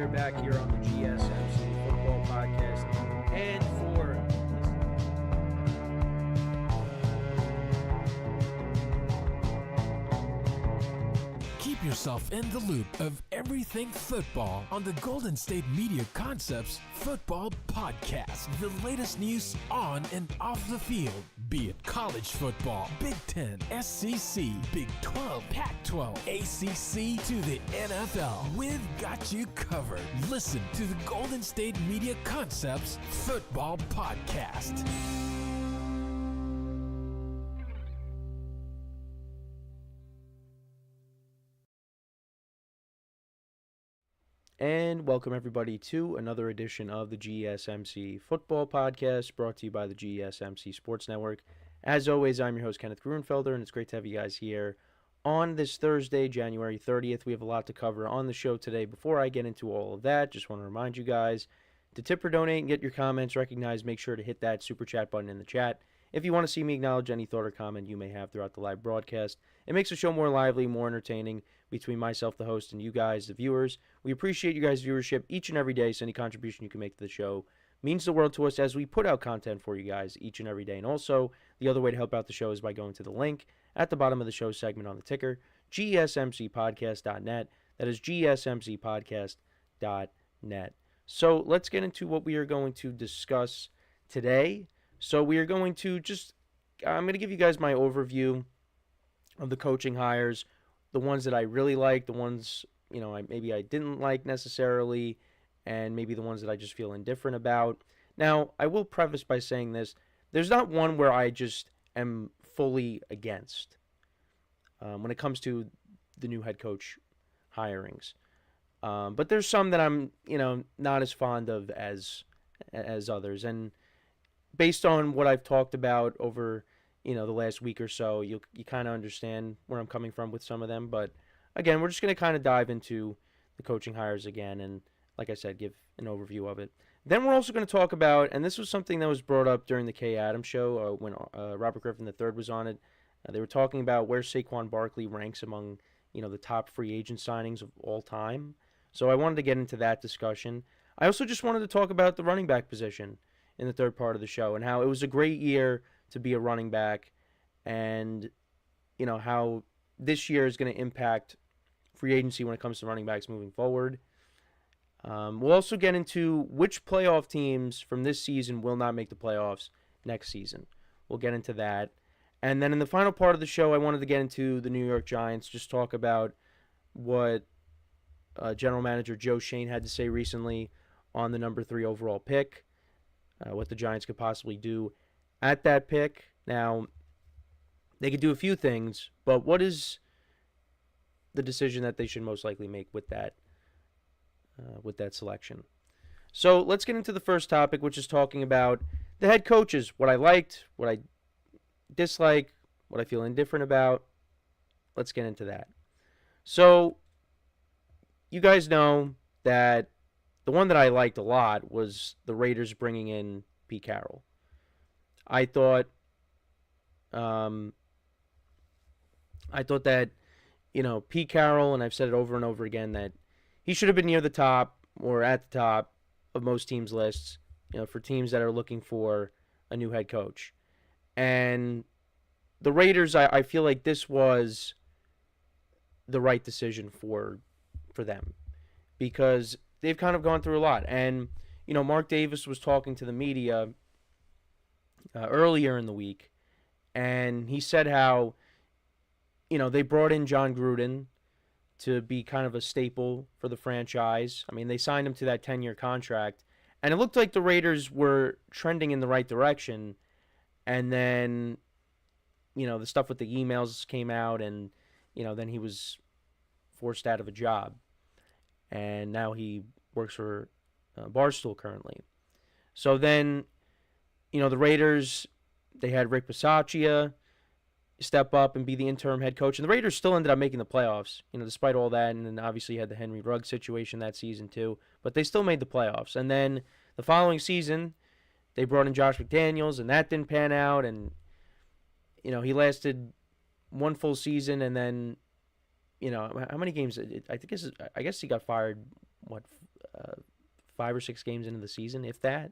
are back here on the GSMC Football Podcast. And for keep yourself in the loop of everything football on the Golden State Media Concepts Football Podcast. The latest news on and off the field, be it college football, Big Ten, SEC, Big 12, Pac-12, ACC to the NFL. We've got you covered. Listen to the Golden State Media Concepts Football Podcast. And welcome everybody to another edition of the GSMC Football Podcast, brought to you by the GSMC Sports Network. As always, I'm your host, Kenneth Grunfelder, and it's great to have you guys here on this Thursday, January 30th. We have a lot to cover on the show today. Before I get into all of that, just want to remind you guys to tip or donate and get your comments recognized. Make sure to hit that super chat button in the chat if you want to see me acknowledge any thought or comment you may have throughout the live broadcast. It makes the show more lively, more entertaining between myself, the host, and you guys, the viewers. We appreciate you guys' viewership each and every day, so any contribution you can make to the show means the world to us as we put out content for you guys each and every day. And also, the other way to help out the show is by going to the link at the bottom of the show segment on the ticker, gsmcpodcast.net. That is gsmcpodcast.net. So let's get into what we are going to discuss today. So we are going to I'm going to give you guys my overview of the coaching hires, the ones that I really like, the ones, maybe I didn't like necessarily, and maybe the ones that I just feel indifferent about. Now, I will preface by saying this. There's not one where I just am fully against when it comes to the new head coach hirings. But there's some that I'm, not as fond of as others. And based on what I've talked about over, the last week or so, you kind of understand where I'm coming from with some of them. But again, we're just going to kind of dive into the coaching hires again and, like I said, give an overview of it. Then we're also going to talk about, and this was something that was brought up during the Kay Adams show when Robert Griffin III was on it. They were talking about where Saquon Barkley ranks among, the top free agent signings of all time. So I wanted to get into that discussion. I also just wanted to talk about the running back position in the third part of the show and how it was a great year to be a running back and, how this year is going to impact free agency when it comes to running backs moving forward. We'll also get into which playoff teams from this season will not make the playoffs next season. We'll get into that. And then in the final part of the show, I wanted to get into the New York Giants, just talk about what General Manager Joe Schoen had to say recently on the number 3 overall pick, what the Giants could possibly do at that pick. Now, they could do a few things, but what is the decision that they should most likely make with that selection? So let's get into the first topic, which is talking about the head coaches, what I liked, what I dislike, what I feel indifferent about. Let's get into that. So you guys know that the one that I liked a lot was the Raiders bringing in Pete Carroll. I thought that, Pete Carroll, and I've said it over and over again, that he should have been near the top or at the top of most teams' lists, for teams that are looking for a new head coach. And the Raiders, I feel like this was the right decision for them because they've kind of gone through a lot. And, Mark Davis was talking to the media earlier in the week, and he said how, they brought in John Gruden to be kind of a staple for the franchise. I mean, they signed him to that 10-year contract, and it looked like the Raiders were trending in the right direction. And then, the stuff with the emails came out, and, then he was forced out of a job. And now he works for Barstool currently. So then, the Raiders, they had Rick Bisaccia step up and be the interim head coach. And the Raiders still ended up making the playoffs, despite all that. And then obviously you had the Henry Ruggs situation that season too. But they still made the playoffs. And then the following season, they brought in Josh McDaniels, and that didn't pan out. And, he lasted one full season, and then, how many games? I guess he got fired, 5 or 6 games into the season, if that.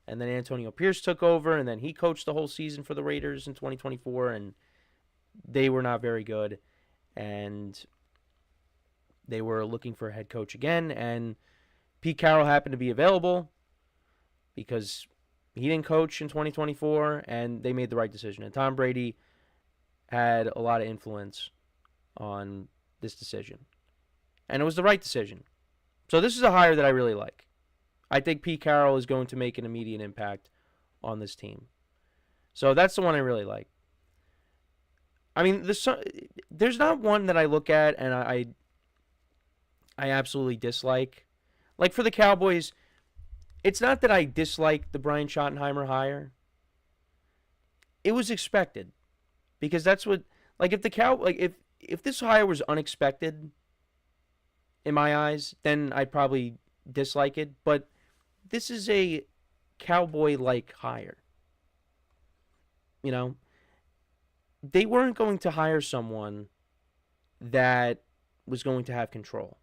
And then Antonio Pierce took over, and then he coached the whole season for the Raiders in 2024, and they were not very good. And they were looking for a head coach again, and Pete Carroll happened to be available because he didn't coach in 2024, and they made the right decision. And Tom Brady had a lot of influence on this decision. And it was the right decision. So this is a hire that I really like. I think Pete Carroll is going to make an immediate impact on this team. So that's the one I really like. I mean, there's not one that I look at and I absolutely dislike. Like for the Cowboys, it's not that I dislike the Brian Schottenheimer hire. It was expected. Because that's what, like if this hire was unexpected in my eyes, then I'd probably dislike it. But this is a Cowboy-like hire. You know, they weren't going to hire someone that was going to have control.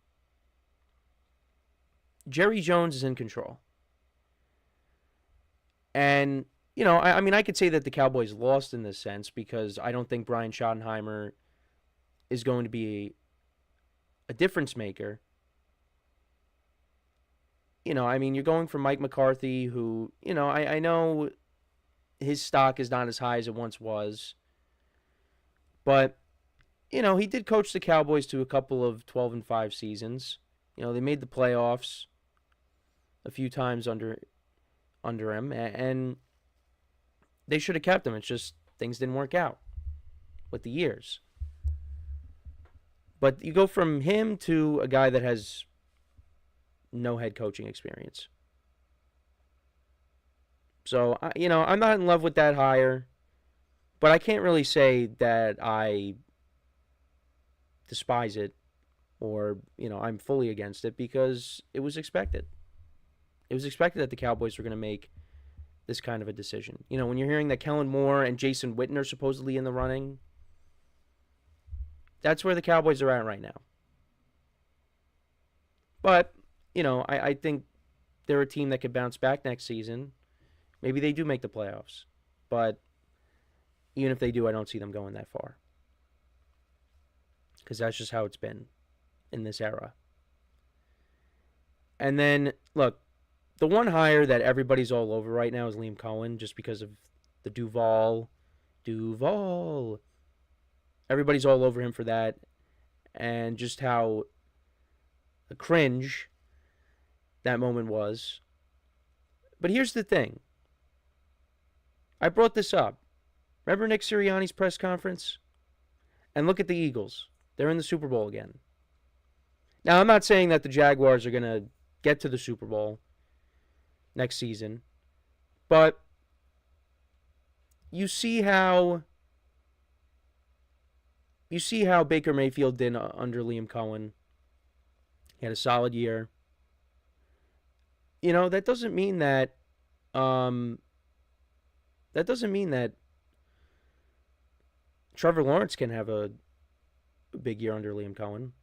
Jerry Jones is in control. And, you know, I mean, I could say that the Cowboys lost in this sense because I don't think Brian Schottenheimer is going to be a difference maker. You know, I mean, you're going from Mike McCarthy, who, you know, I know his stock is not as high as it once was. But, you know, he did coach the Cowboys to a couple of 12-5 seasons. You know, they made the playoffs a few times under him, and they should have kept him. It's just things didn't work out with the years. But you go from him to a guy that has no head coaching experience. So, you know, I'm not in love with that hire, but I can't really say that I despise it or, you know, I'm fully against it because it was expected. It was expected that the Cowboys were going to make this kind of a decision. You know, when you're hearing that Kellen Moore and Jason Witten are supposedly in the running, that's where the Cowboys are at right now. But, you know, I think they're a team that could bounce back next season. Maybe they do make the playoffs. But even if they do, I don't see them going that far. Because that's just how it's been in this era. And then, look, the one hire that everybody's all over right now is Liam Cohen, just because of the Duval. Everybody's all over him for that. And just how cringe that moment was. But here's the thing. I brought this up. Remember Nick Sirianni's press conference? And look at the Eagles. They're in the Super Bowl again. Now, I'm not saying that the Jaguars are going to get to the Super Bowl next season. But you see how Baker Mayfield did under Liam Cohen. He had a solid year. You know, that doesn't mean that Trevor Lawrence can have a big year under Liam Cohen.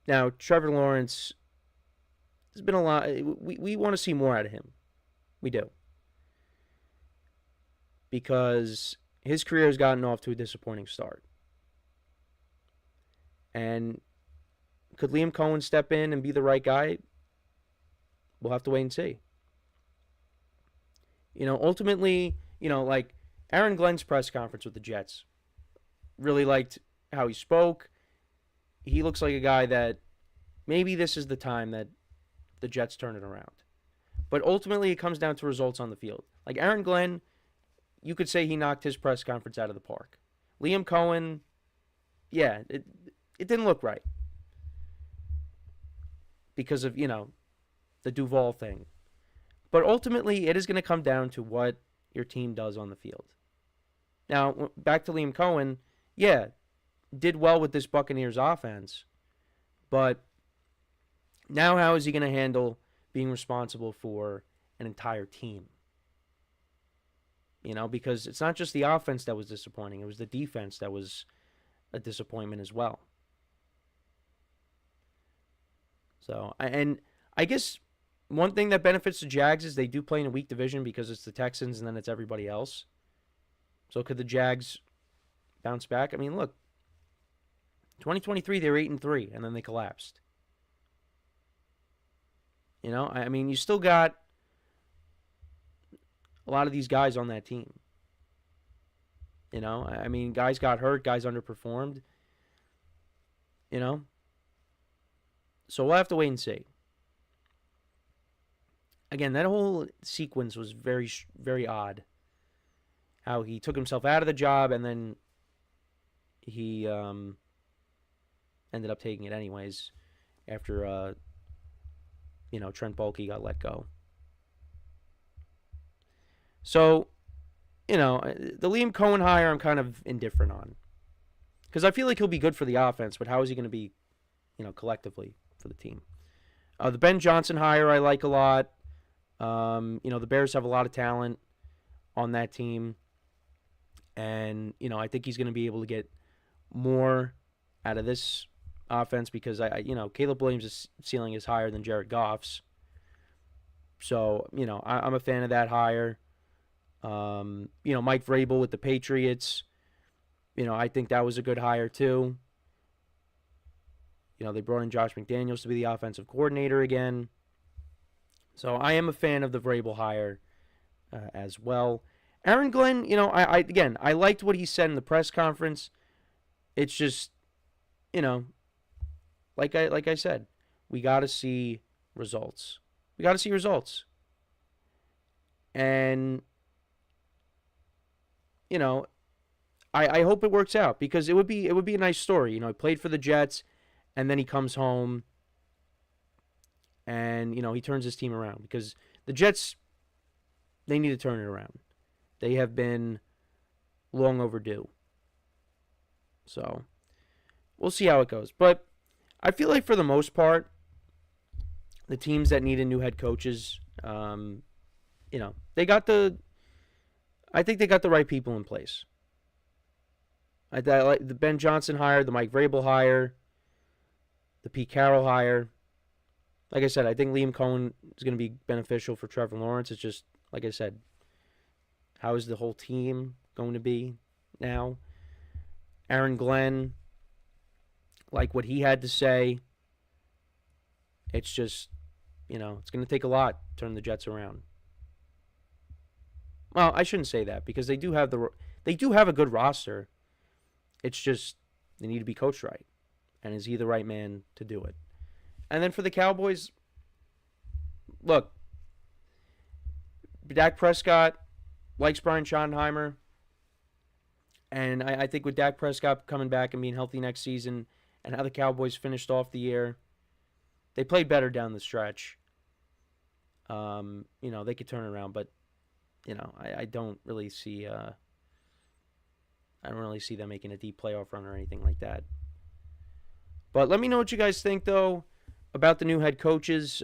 Now, Trevor Lawrence, there's been a lot. We want to see more out of him. We do. Because his career has gotten off to a disappointing start. And could Liam Cohen step in and be the right guy? We'll have to wait and see. You know, ultimately, you know, like Aaron Glenn's press conference with the Jets. Really liked how he spoke. He looks like a guy that maybe this is the time that the Jets turn it around. But ultimately, it comes down to results on the field. Like Aaron Glenn, you could say he knocked his press conference out of the park. Liam Cohen, yeah, it didn't look right. Because of, you know, the Duval thing. But ultimately, it is going to come down to what your team does on the field. Now, back to Liam Cohen, yeah, did well with this Buccaneers offense. But now how is he going to handle being responsible for an entire team? You know, because it's not just the offense that was disappointing. It was the defense that was a disappointment as well. So, and I guess one thing that benefits the Jags is they do play in a weak division because it's the Texans and then it's everybody else. So could the Jags bounce back? I mean, look, 2023 they were 8-3 and then they collapsed. You know, I mean, you still got a lot of these guys on that team. You know, I mean, guys got hurt, guys underperformed. You know, so we'll have to wait and see. Again, that whole sequence was very, very odd. How he took himself out of the job and then he ended up taking it anyways after, Trent Baalke got let go. So, the Liam Cohen hire I'm kind of indifferent on. Because I feel like he'll be good for the offense, but how is he going to be, collectively for the team? The Ben Johnson hire I like a lot. The Bears have a lot of talent on that team. And, I think he's going to be able to get more out of this offense because, Caleb Williams' ceiling is higher than Jared Goff's. So, I'm a fan of that hire. Mike Vrabel with the Patriots. I think that was a good hire too. They brought in Josh McDaniels to be the offensive coordinator again. So I am a fan of the Vrabel hire as well. Aaron Glenn, I liked what he said in the press conference. It's just, like I said, we got to see results. We got to see results. And I hope it works out because it would be a nice story. He played for the Jets, and then he comes home, and he turns his team around because the Jets, they need to turn it around. They have been long overdue. So we'll see how it goes. But I feel like for the most part, the teams that needed new head coaches, they got I think they got the right people in place. I like the Ben Johnson hire, the Mike Vrabel hire, the Pete Carroll hire. Like I said, I think Liam Cohen is going to be beneficial for Trevor Lawrence. It's just, like I said, how is the whole team going to be now? Aaron Glenn, like what he had to say, it's just, it's going to take a lot to turn the Jets around. Well, I shouldn't say that because they do have a good roster. It's just they need to be coached right, and is he the right man to do it? And then for the Cowboys, look, Dak Prescott likes Brian Schottenheimer, and I think with Dak Prescott coming back and being healthy next season, and how the Cowboys finished off the year, they played better down the stretch. They could turn it around, but I don't really see them making a deep playoff run or anything like that. But let me know what you guys think though about the new head coaches.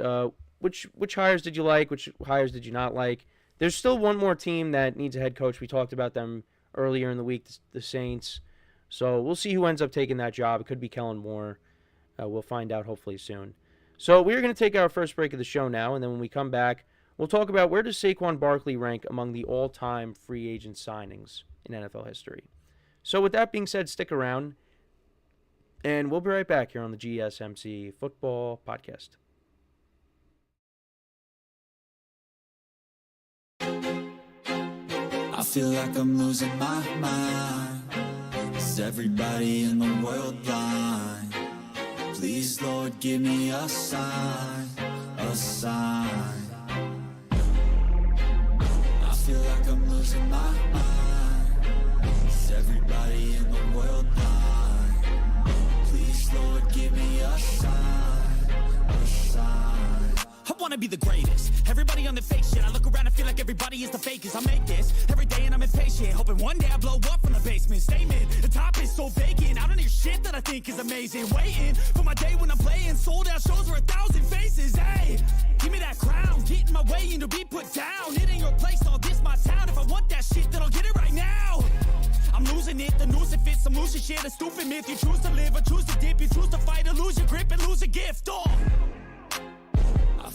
Which hires did you like? Which hires did you not like? There's still one more team that needs a head coach. We talked about them earlier in the week, the Saints. So we'll see who ends up taking that job. It could be Kellen Moore. We'll find out hopefully soon. So we're going to take our first break of the show now, and then when we come back, we'll talk about where does Saquon Barkley rank among the all-time free agent signings in NFL history. So with that being said, stick around, and we'll be right back here on the GSMC Football Podcast. I feel like I'm losing my mind. Is everybody in the world blind? Please, Lord, give me a sign, a sign. I feel like I'm losing my mind. Is everybody in the world blind? Please, Lord, give me a sign, a sign. I wanna be the greatest. Everybody on the fake shit. I look around and feel like everybody is the fakest. I make this every day and I'm impatient, hoping one day I blow up from the basement. Statement, the top is so vacant. I don't hear shit that I think is amazing. Waiting for my day when I'm playing sold out shows for 1,000 faces. Hey, give me that crown, get in my way and to be put down. It ain't your place, all this my town. If I want that shit, then I'll get it right now. I'm losing it, the noose it fits, I'm losing shit. A stupid myth, you choose to live or choose to dip. You choose to fight or lose your grip and lose a gift. Oh,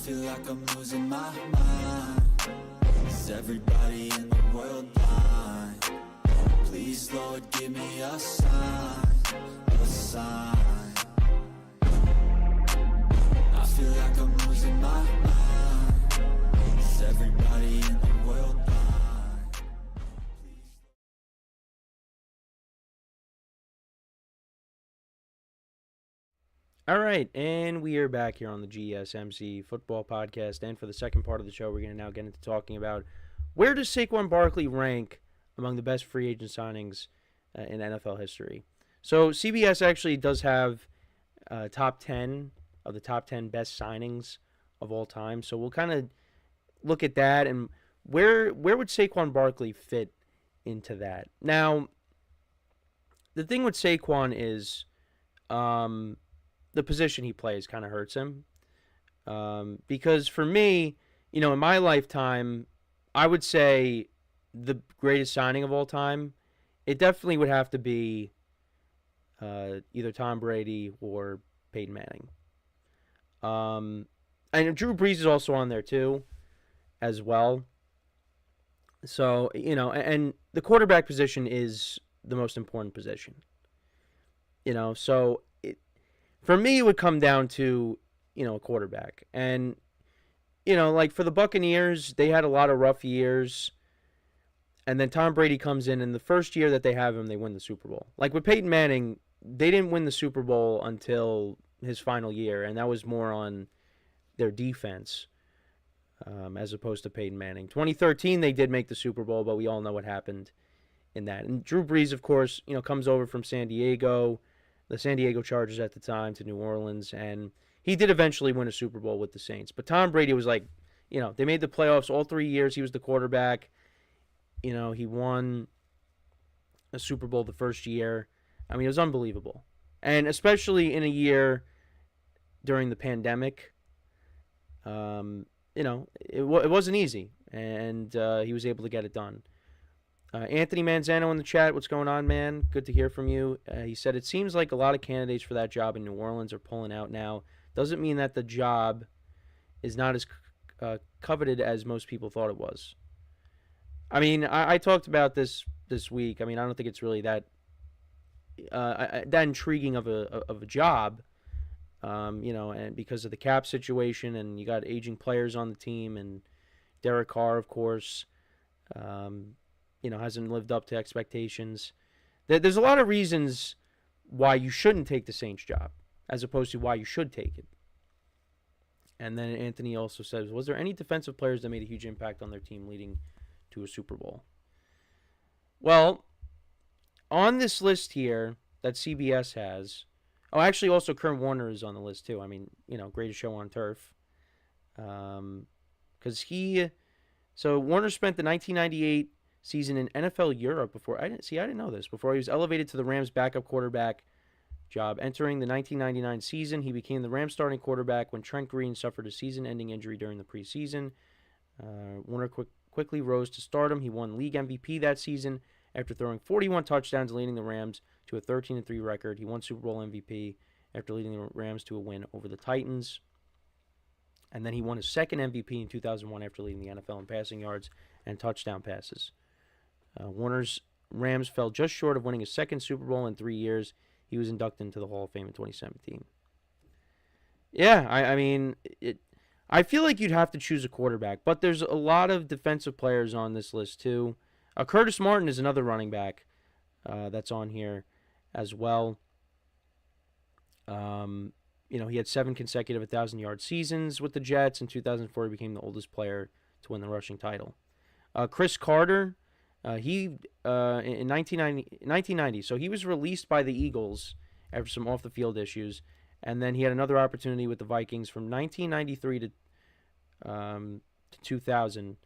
feel like I'm losing my mind. Is everybody in the world blind? Please, Lord, give me a sign, a sign. I feel like I'm losing my mind. Is everybody in the world blind? All right, and we are back here on the GSMC Football Podcast. And for the second part of the show, we're going to now get into talking about where does Saquon Barkley rank among the best free agent signings in NFL history. So CBS actually does have top 10 of the top 10 best signings of all time. So we'll kind of look at that and where would Saquon Barkley fit into that. Now, the thing with Saquon is the position he plays kind of hurts him. Because for me, in my lifetime, I would say the greatest signing of all time, it definitely would have to be either Tom Brady or Peyton Manning. And Drew Brees is also on there too, as well. So, and the quarterback position is the most important position. So for me, it would come down to, a quarterback. And, like for the Buccaneers, they had a lot of rough years. And then Tom Brady comes in, and the first year that they have him, they win the Super Bowl. Like with Peyton Manning, they didn't win the Super Bowl until his final year, and that was more on their defense as opposed to Peyton Manning. 2013, they did make the Super Bowl, but we all know what happened in that. And Drew Brees, of course, comes over from San Diego, the San Diego Chargers at the time, to New Orleans, and he did eventually win a Super Bowl with the Saints. But Tom Brady was like, they made the playoffs all 3 years. He was the quarterback. He won a Super Bowl the first year. I mean, it was unbelievable. And especially in a year during the pandemic, it wasn't easy. And he was able to get it done. Anthony Manzano in the chat, what's going on, man? Good to hear from you. He said, it seems like a lot of candidates for that job in New Orleans are pulling out now. Doesn't mean that the job is not as coveted as most people thought it was. I mean, I talked about this week. I mean, I don't think it's really that intriguing of a job, and because of the cap situation, and you got aging players on the team, and Derek Carr, of course, hasn't lived up to expectations. There's a lot of reasons why you shouldn't take the Saints job, as opposed to why you should take it. And then Anthony also says, was there any defensive players that made a huge impact on their team leading to a Super Bowl? Well, on this list here that CBS has, actually also Kurt Warner is on the list too. I mean, greatest show on turf. Because Warner spent the 1998 season in NFL Europe before. I didn't know this. Before he was elevated to the Rams backup quarterback job. Entering the 1999 season, he became the Rams starting quarterback when Trent Green suffered a season-ending injury during the preseason. Warner quickly rose to stardom. He won league MVP that season after throwing 41 touchdowns, leading the Rams to a 13-3 record. He won Super Bowl MVP after leading the Rams to a win over the Titans. And then he won his second MVP in 2001 after leading the NFL in passing yards and touchdown passes. Warner's Rams fell just short of winning his second Super Bowl in 3 years. He was inducted into the Hall of Fame in 2017. Yeah, I mean, I feel like you'd have to choose a quarterback, but there's a lot of defensive players on this list too. Curtis Martin is another running back that's on here as well. He had 7 consecutive 1,000-yard seasons with the Jets. In 2004, he became the oldest player to win the rushing title. Chris Carter, in 1990, so he was released by the Eagles after some off-the-field issues, and then he had another opportunity with the Vikings from 1993 to 2000.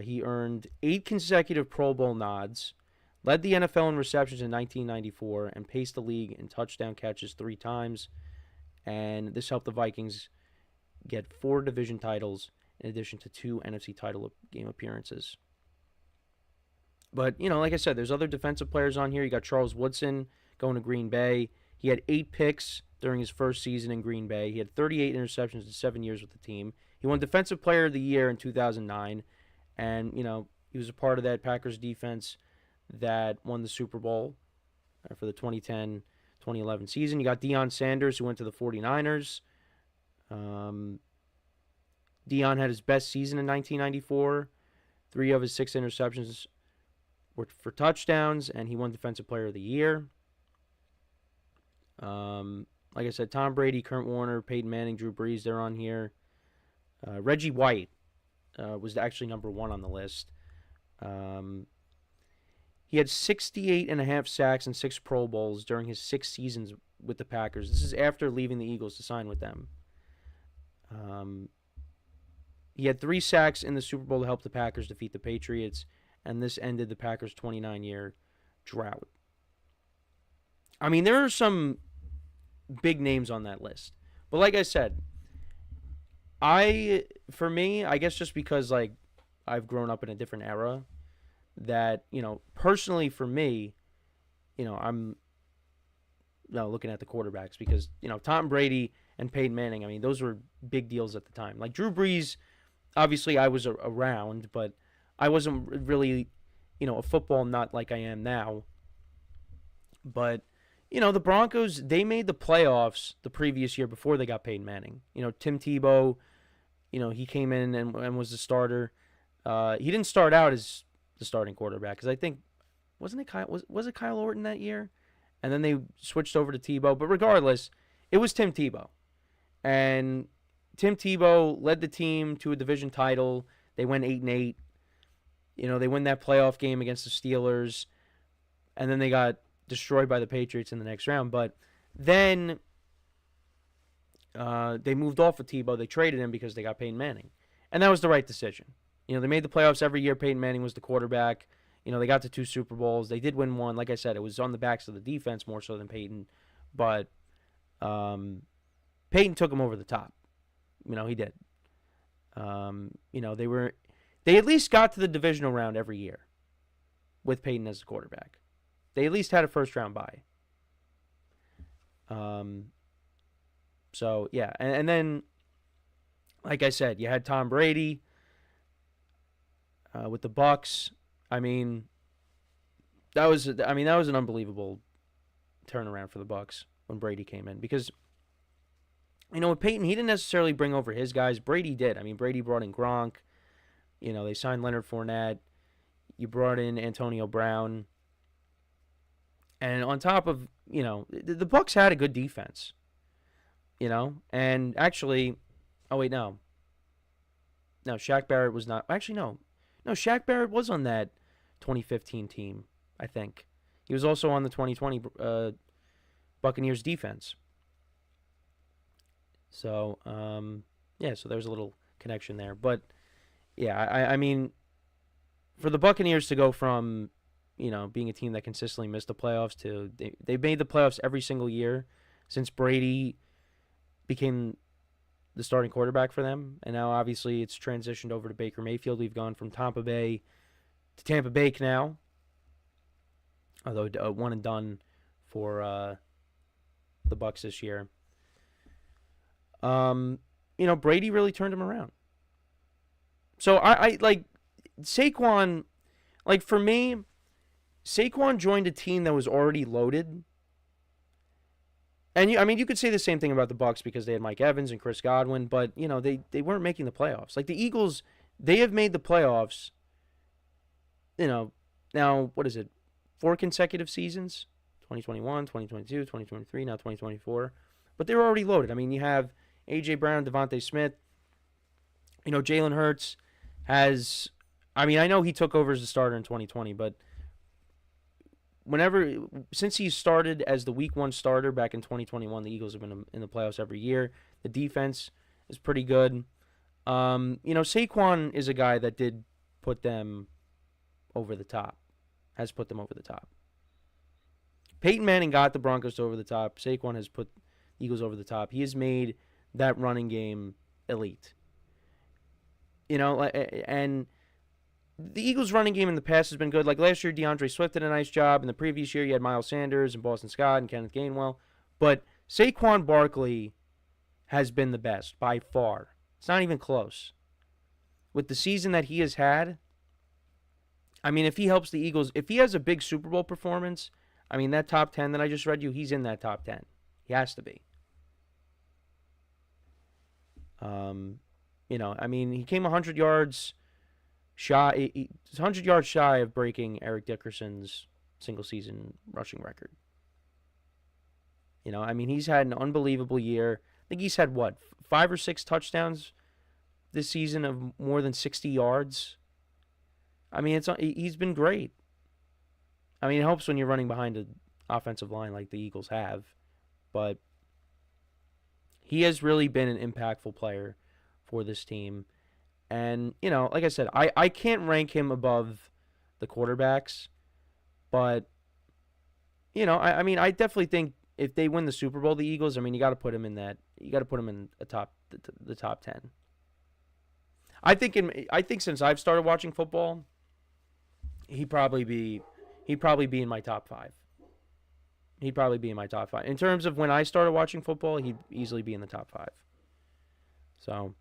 He earned 8 consecutive Pro Bowl nods, led the NFL in receptions in 1994, and paced the league in touchdown catches 3 times. And this helped the Vikings get 4 division titles in addition to 2 NFC title game appearances. But, like I said, there's other defensive players on here. You got Charles Woodson going to Green Bay. He had 8 picks during his first season in Green Bay. He had 38 interceptions in 7 years with the team. He won Defensive Player of the Year in 2009, and, he was a part of that Packers defense that won the Super Bowl for the 2010-2011 season. You got Deion Sanders, who went to the 49ers. Deion had his best season in 1994. 3 of his 6 interceptions were for touchdowns, and he won Defensive Player of the Year. Like I said, Tom Brady, Kurt Warner, Peyton Manning, Drew Brees, they're on here. Reggie White was actually number 1 on the list. He had 68.5 sacks and 6 Pro Bowls during his 6 seasons with the Packers. This is after leaving the Eagles to sign with them. He had 3 sacks in the Super Bowl to help the Packers defeat the Patriots, and this ended the Packers' 29-year drought. I mean, there are some big names on that list. But like I said, for me, I guess just because, like, I've grown up in a different era, that, personally for me, I'm looking at the quarterbacks because, Tom Brady and Peyton Manning, I mean, those were big deals at the time. Like, Drew Brees, obviously I was around, but I wasn't really, a football nut like I am now. But, the Broncos, they made the playoffs the previous year before they got Peyton Manning. Tim Tebow, he came in and was the starter. He didn't start out as the starting quarterback because I think, was it Kyle Orton that year? And then they switched over to Tebow. But regardless, it was Tim Tebow. And Tim Tebow led the team to a division title. They went 8-8. They win that playoff game against the Steelers. And then they got destroyed by the Patriots in the next round. But then they moved off of Tebow. They traded him because they got Peyton Manning. And that was the right decision. They made the playoffs every year. Peyton Manning was the quarterback. They got to 2 Super Bowls. They did win 1. Like I said, it was on the backs of the defense more so than Peyton. But Peyton took him over the top. He did. They at least got to the divisional round every year with Peyton as the quarterback. They at least had a first-round bye. So, yeah. And then, like I said, you had Tom Brady with the Bucks. I mean, that was an unbelievable turnaround for the Bucks when Brady came in because, with Peyton, he didn't necessarily bring over his guys. Brady did. I mean, Brady brought in Gronk. They signed Leonard Fournette. You brought in Antonio Brown. And on top of, the Bucks had a good defense. And actually, oh, wait, no. No, Shaq Barrett was not. Actually, no. No, Shaq Barrett was on that 2015 team, I think. He was also on the 2020 Buccaneers defense. So, so there's a little connection there. But, yeah, I mean, for the Buccaneers to go from, being a team that consistently missed the playoffs to they made the playoffs every single year since Brady became the starting quarterback for them. And now, obviously, it's transitioned over to Baker Mayfield. We've gone from Tampa Bay to Tampa Bay now, although one and done for the Bucs this year. Brady really turned him around. So I like Saquon. Like for me, Saquon joined a team that was already loaded. And you could say the same thing about the Bucs because they had Mike Evans and Chris Godwin, but they weren't making the playoffs. Like the Eagles, they have made the playoffs. Now what is it? 4 consecutive seasons? 2021, 2022, 2023, now 2024. But they're already loaded. I mean, you have A.J. Brown, Devontae Smith. Jalen Hurts has... I mean, I know he took over as the starter in 2020, but since he started as the Week 1 starter back in 2021, the Eagles have been in the playoffs every year. The defense is pretty good. Saquon is a guy that did put them over the top. Has put them over the top. Peyton Manning got the Broncos over the top. Saquon has put the Eagles over the top. He has made that running game elite. And the Eagles' running game in the past has been good. Like last year, DeAndre Swift did a nice job. In the previous year, you had Miles Sanders and Boston Scott and Kenneth Gainwell. But Saquon Barkley has been the best by far It's not even close. With the season that he has had, I mean, if he helps the Eagles, if he has a big Super Bowl performance, I mean, that top 10 that I just read you, he's in that top 10. He has to be. I mean, he came 100 yards shy. He's 100 yards shy of breaking Eric Dickerson's single-season rushing record. I mean, he's had an unbelievable year. I think he's had, 5 or 6 touchdowns this season of more than 60 yards. I mean, he's been great. I mean, it helps when you're running behind an offensive line like the Eagles have. But he has really been an impactful player for this team. And, like I said, I can't rank him above the quarterbacks. But, I mean, I definitely think if they win the Super Bowl, the Eagles, I mean, you got to put him in that. You got to put him in the top 10. I think since I've started watching football, he'd probably be in my top 5. He'd probably be in my top 5. In terms of when I started watching football, he'd easily be in the top 5. So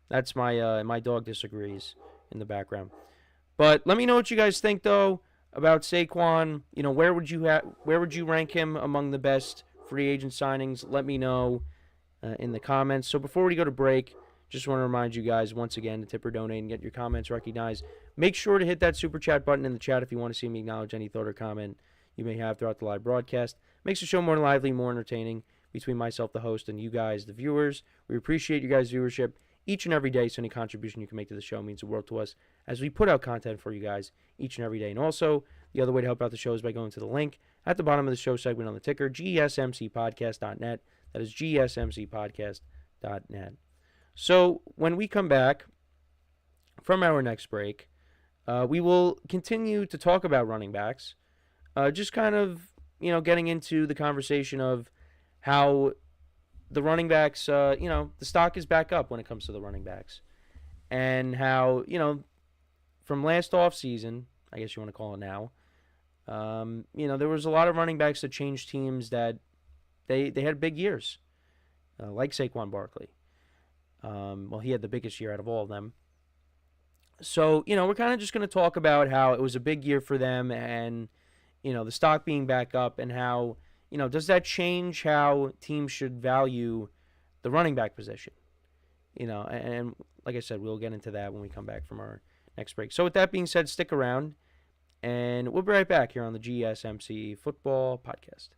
that's my dog disagrees in the background. But let me know what you guys think though about Saquon. Where would you rank him among the best free agent signings? Let me know in the comments. So before we go to break, just want to remind you guys once again to tip or donate and get your comments recognized. Make sure to hit that super chat button in the chat if you want to see me acknowledge any thought or comment you may have throughout the live broadcast. Makes the show more lively, more entertaining between myself, the host, and you guys, the viewers. We appreciate you guys' viewership each and every day, so any contribution you can make to the show means the world to us as we put out content for you guys each and every day. And also, the other way to help out the show is by going to the link at the bottom of the show segment on the ticker, GSMCpodcast.net. That is GSMCpodcast.net. So when we come back from our next break, we will continue to talk about running backs, just kind of, getting into the conversation of how the running backs, the stock is back up when it comes to the running backs. And how, from last offseason, I guess you want to call it now, there was a lot of running backs that changed teams that they had big years, like Saquon Barkley. Well, he had the biggest year out of all of them. So, we're kind of just going to talk about how it was a big year for them and, the stock being back up and how, does that change how teams should value the running back position? And like I said, we'll get into that when we come back from our next break. So with that being said, stick around and we'll be right back here on the GSMC Football Podcast.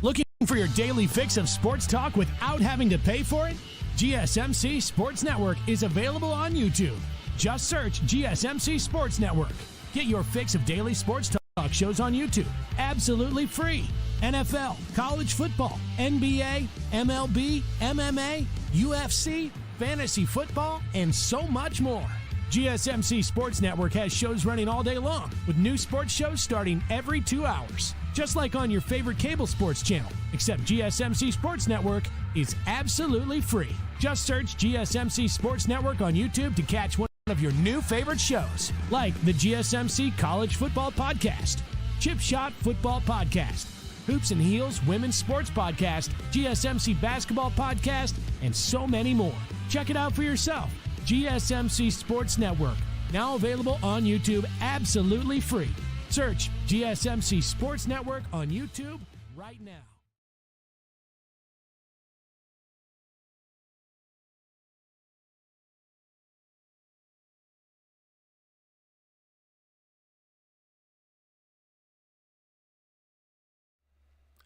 Looking for your daily fix of sports talk without having to pay for it? GSMC Sports Network is available on YouTube. Just search GSMC Sports Network. Get your fix of daily sports talk shows on YouTube, absolutely free. NFL, college football, NBA, MLB, MMA, UFC, fantasy football, and so much more. GSMC Sports Network has shows running all day long, with new sports shows starting every 2 hours. Just like on your favorite cable sports channel, except GSMC Sports Network is absolutely free. Just search GSMC Sports Network on YouTube to catch one of your new favorite shows, like the GSMC College Football Podcast, Chip Shot Football Podcast, Hoops and Heels Women's Sports Podcast, GSMC Basketball Podcast, and so many more. Check it out for yourself. GSMC Sports Network, now available on YouTube absolutely free. Search GSMC Sports Network on YouTube right now.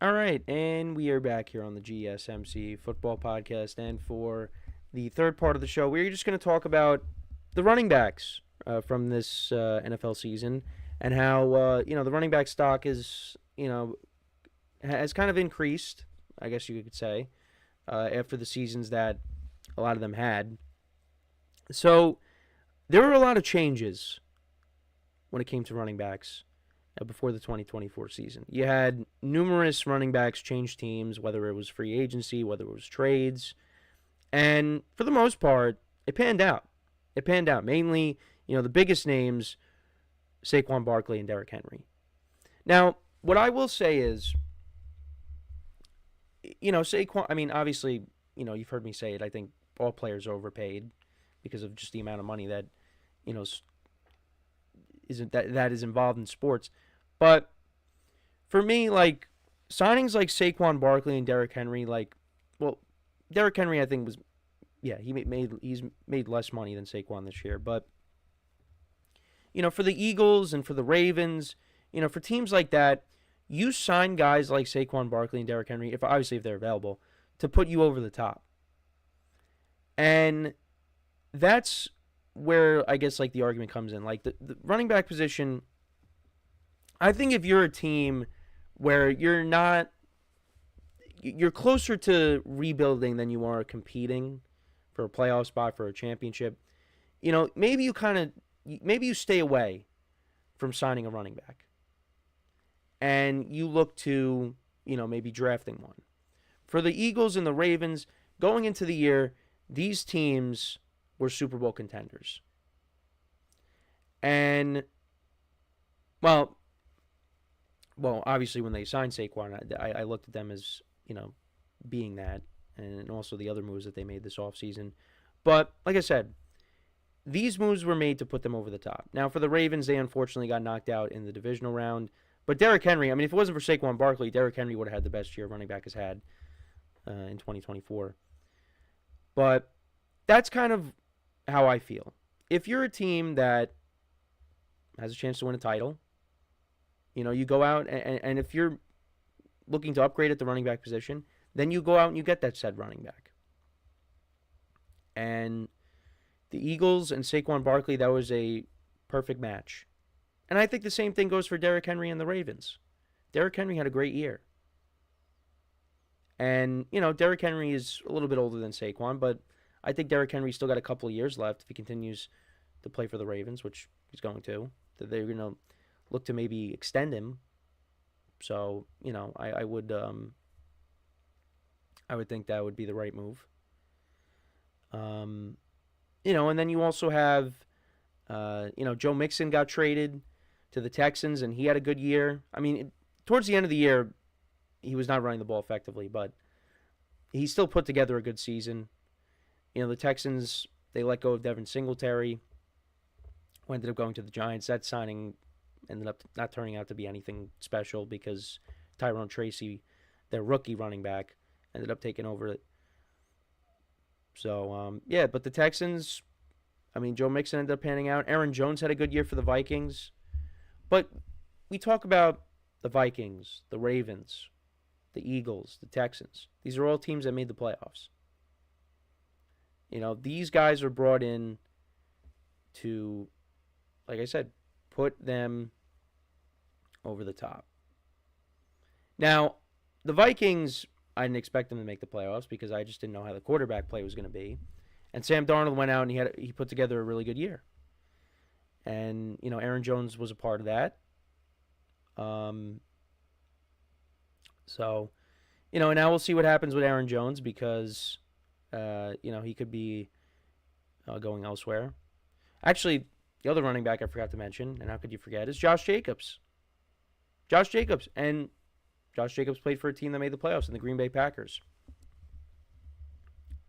All right, and we are back here on the GSMC Football Podcast, and for the third part of the show, we're just going to talk about the running backs from this NFL season and how, the running back stock is, has kind of increased, I guess you could say, after the seasons that a lot of them had. So there were a lot of changes when it came to running backs before the 2024 season. You had numerous running backs change teams, whether it was free agency, whether it was trades. And for the most part, it panned out. It panned out. Mainly, the biggest names, Saquon Barkley and Derrick Henry. Now, what I will say is, Saquon, I mean, obviously, you've heard me say it. I think all players are overpaid because of just the amount of money that, that is involved in sports. But for me, like, signings like Saquon Barkley and Derrick Henry, Derrick Henry, I think he's made less money than Saquon this year. But, for the Eagles and for the Ravens, for teams like that, you sign guys like Saquon Barkley and Derrick Henry, if they're available, to put you over the top. And that's where I guess like the argument comes in. Like the running back position, I think if you're a team where you're closer to rebuilding than you are competing for a playoff spot, for a championship, maybe you stay away from signing a running back. And you look to, maybe drafting one. For the Eagles and the Ravens, going into the year, these teams were Super Bowl contenders. And, well, obviously when they signed Saquon, I looked at them as, being that, and also the other moves that they made this offseason. But, like I said, these moves were made to put them over the top. Now, for the Ravens, they unfortunately got knocked out in the divisional round. But Derrick Henry, I mean, if it wasn't for Saquon Barkley, Derrick Henry would have had the best year running back has had in 2024. But that's kind of how I feel. If you're a team that has a chance to win a title, you go out, and if you're looking to upgrade at the running back position, then you go out and you get that said running back. And the Eagles and Saquon Barkley, that was a perfect match. And I think the same thing goes for Derrick Henry and the Ravens. Derrick Henry had a great year. And, Derrick Henry is a little bit older than Saquon, but I think Derrick Henry's still got a couple of years left if he continues to play for the Ravens, which he's going to. They're going to look to maybe extend him. So, I would think that would be the right move. And then you also have, Joe Mixon got traded to the Texans, and he had a good year. I mean, towards the end of the year, he was not running the ball effectively, but he still put together a good season. The Texans, they let go of Devin Singletary, who ended up going to the Giants. That signing ended up not turning out to be anything special because Tyrone Tracy, their rookie running back, ended up taking over it. So, but the Texans, I mean, Joe Mixon ended up panning out. Aaron Jones had a good year for the Vikings. But we talk about the Vikings, the Ravens, the Eagles, the Texans. These are all teams that made the playoffs. These guys are brought in to, like I said, put them over the top. Now, the Vikings, I didn't expect them to make the playoffs because I just didn't know how the quarterback play was going to be. And Sam Darnold went out and he put together a really good year. And, Aaron Jones was a part of that. So, now we'll see what happens with Aaron Jones because, he could be going elsewhere. Actually, the other running back I forgot to mention, and how could you forget, is Josh Jacobs. And Josh Jacobs played for a team that made the playoffs in the Green Bay Packers.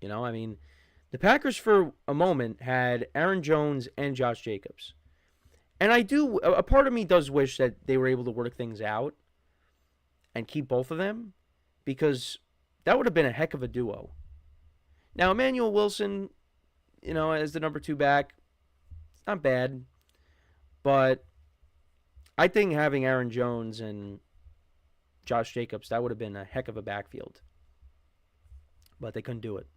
The Packers for a moment had Aaron Jones and Josh Jacobs. And a part of me does wish that they were able to work things out and keep both of them because that would have been a heck of a duo. Now, Emmanuel Wilson, as the number 2 back, it's not bad. But I think having Aaron Jones and Josh Jacobs, that would have been a heck of a backfield. But they couldn't do it.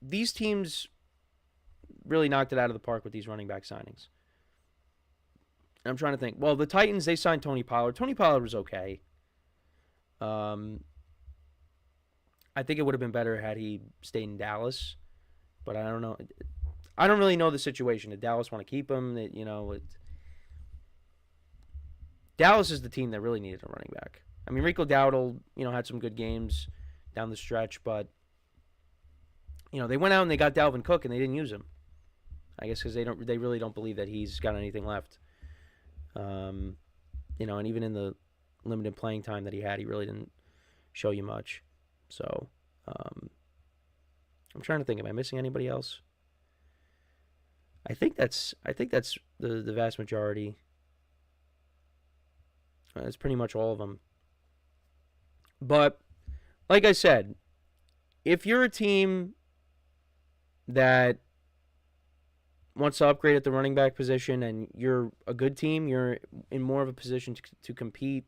These teams really knocked it out of the park with these running back signings. I'm trying to think. Well, the Titans, they signed Tony Pollard. Tony Pollard was okay. I think it would have been better had he stayed in Dallas, but I don't know. I don't really know the situation. Did Dallas want to keep him? Dallas is the team that really needed a running back. I mean, Rico Dowdle, had some good games down the stretch, but they went out and they got Dalvin Cook and they didn't use him. I guess because they really don't believe that he's got anything left. And even in the limited playing time that he had, he really didn't show you much. So, I'm trying to think, am I missing anybody else? I think that's the vast majority. That's pretty much all of them. But like I said, if you're a team that wants to upgrade at the running back position and you're a good team, you're in more of a position to compete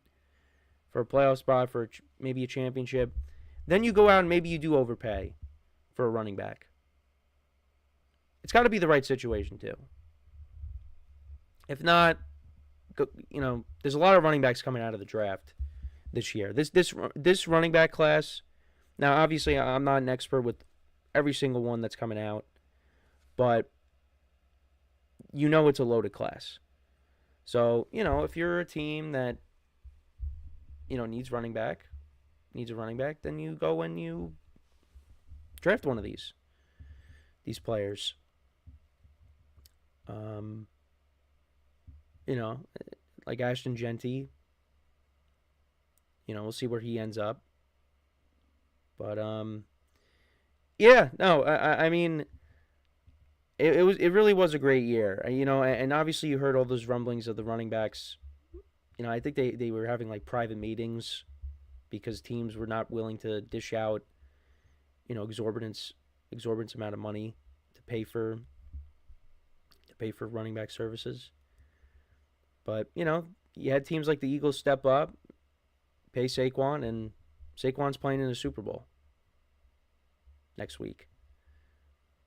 for a playoff spot, for maybe a championship, then you go out and maybe you do overpay for a running back. It's got to be the right situation too. If not, there's a lot of running backs coming out of the draft this year. This running back class. Now, obviously, I'm not an expert with every single one that's coming out, but it's a loaded class. So, if you're a team that needs a running back, then you go and you draft one of these players. Like Ashton Genty. We'll see where he ends up. But I mean, it really was a great year. And obviously you heard all those rumblings of the running backs. I think they were having like private meetings because teams were not willing to dish out, exorbitant amount of money to pay for running back services. But, you had teams like the Eagles step up, pay Saquon, and Saquon's playing in the Super Bowl next week.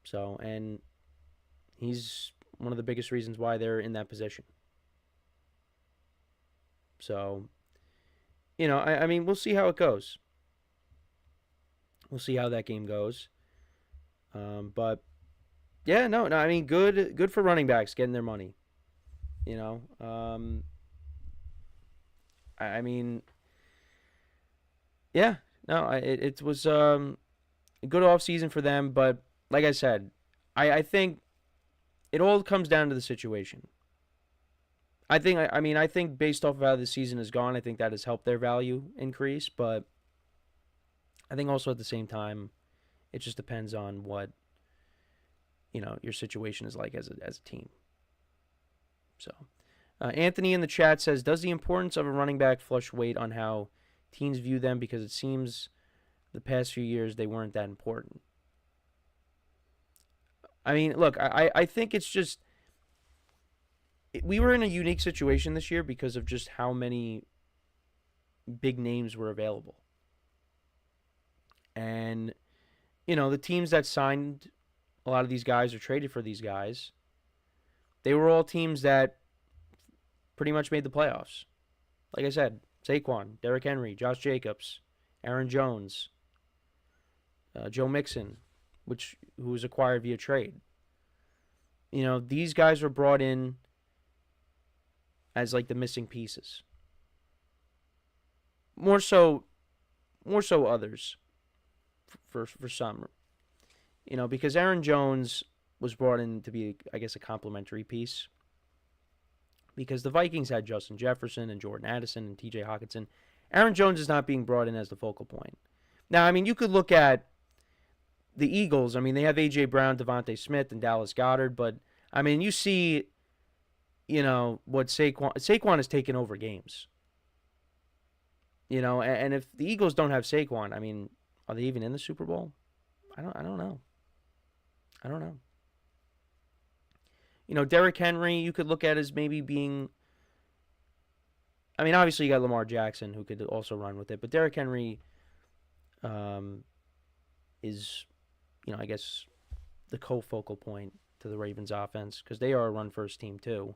So, and he's one of the biggest reasons why they're in that position. So, I mean, we'll see how it goes. We'll see how that game goes. But, yeah, no, I mean, good for running backs getting their money. I mean, yeah, no, it was a good offseason for them, but like I said, I think it all comes down to the situation. I think based off of how the season has gone, I think that has helped their value increase, but I think also at the same time, it just depends on what, your situation is like as a team. So, Anthony in the chat says, does the importance of a running back flush weight on how teams view them? Because it seems the past few years they weren't that important. I mean, look, I think it's just, we were in a unique situation this year because of just how many big names were available. And, the teams that signed a lot of these guys or traded for these guys, they were all teams that pretty much made the playoffs. Like I said, Saquon, Derrick Henry, Josh Jacobs, Aaron Jones, Joe Mixon, who was acquired via trade. These guys were brought in as like the missing pieces. More so others for some. Because Aaron Jones was brought in to be, I guess, a complementary piece. Because the Vikings had Justin Jefferson and Jordan Addison and TJ Hawkinson. Aaron Jones is not being brought in as the focal point. Now, I mean, you could look at the Eagles. I mean, they have A.J. Brown, Devontae Smith, and Dallas Goedert. But, I mean, you see, what Saquon has taken over games. And if the Eagles don't have Saquon, I mean, are they even in the Super Bowl? I don't know. Derrick Henry, you could look at as maybe being, I mean, obviously you got Lamar Jackson who could also run with it, but Derrick Henry is, I guess, the co-focal point to the Ravens offense because they are a run-first team too.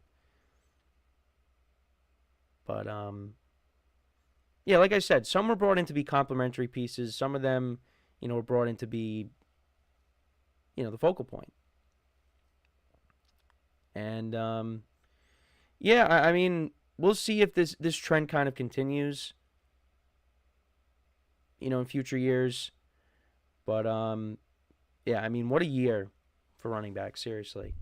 But, yeah, like I said, some were brought in to be complementary pieces. Some of them, were brought in to be, the focal point. And, yeah, I mean, we'll see if this trend kind of continues, in future years. But, yeah, I mean, what a year for running backs, seriously.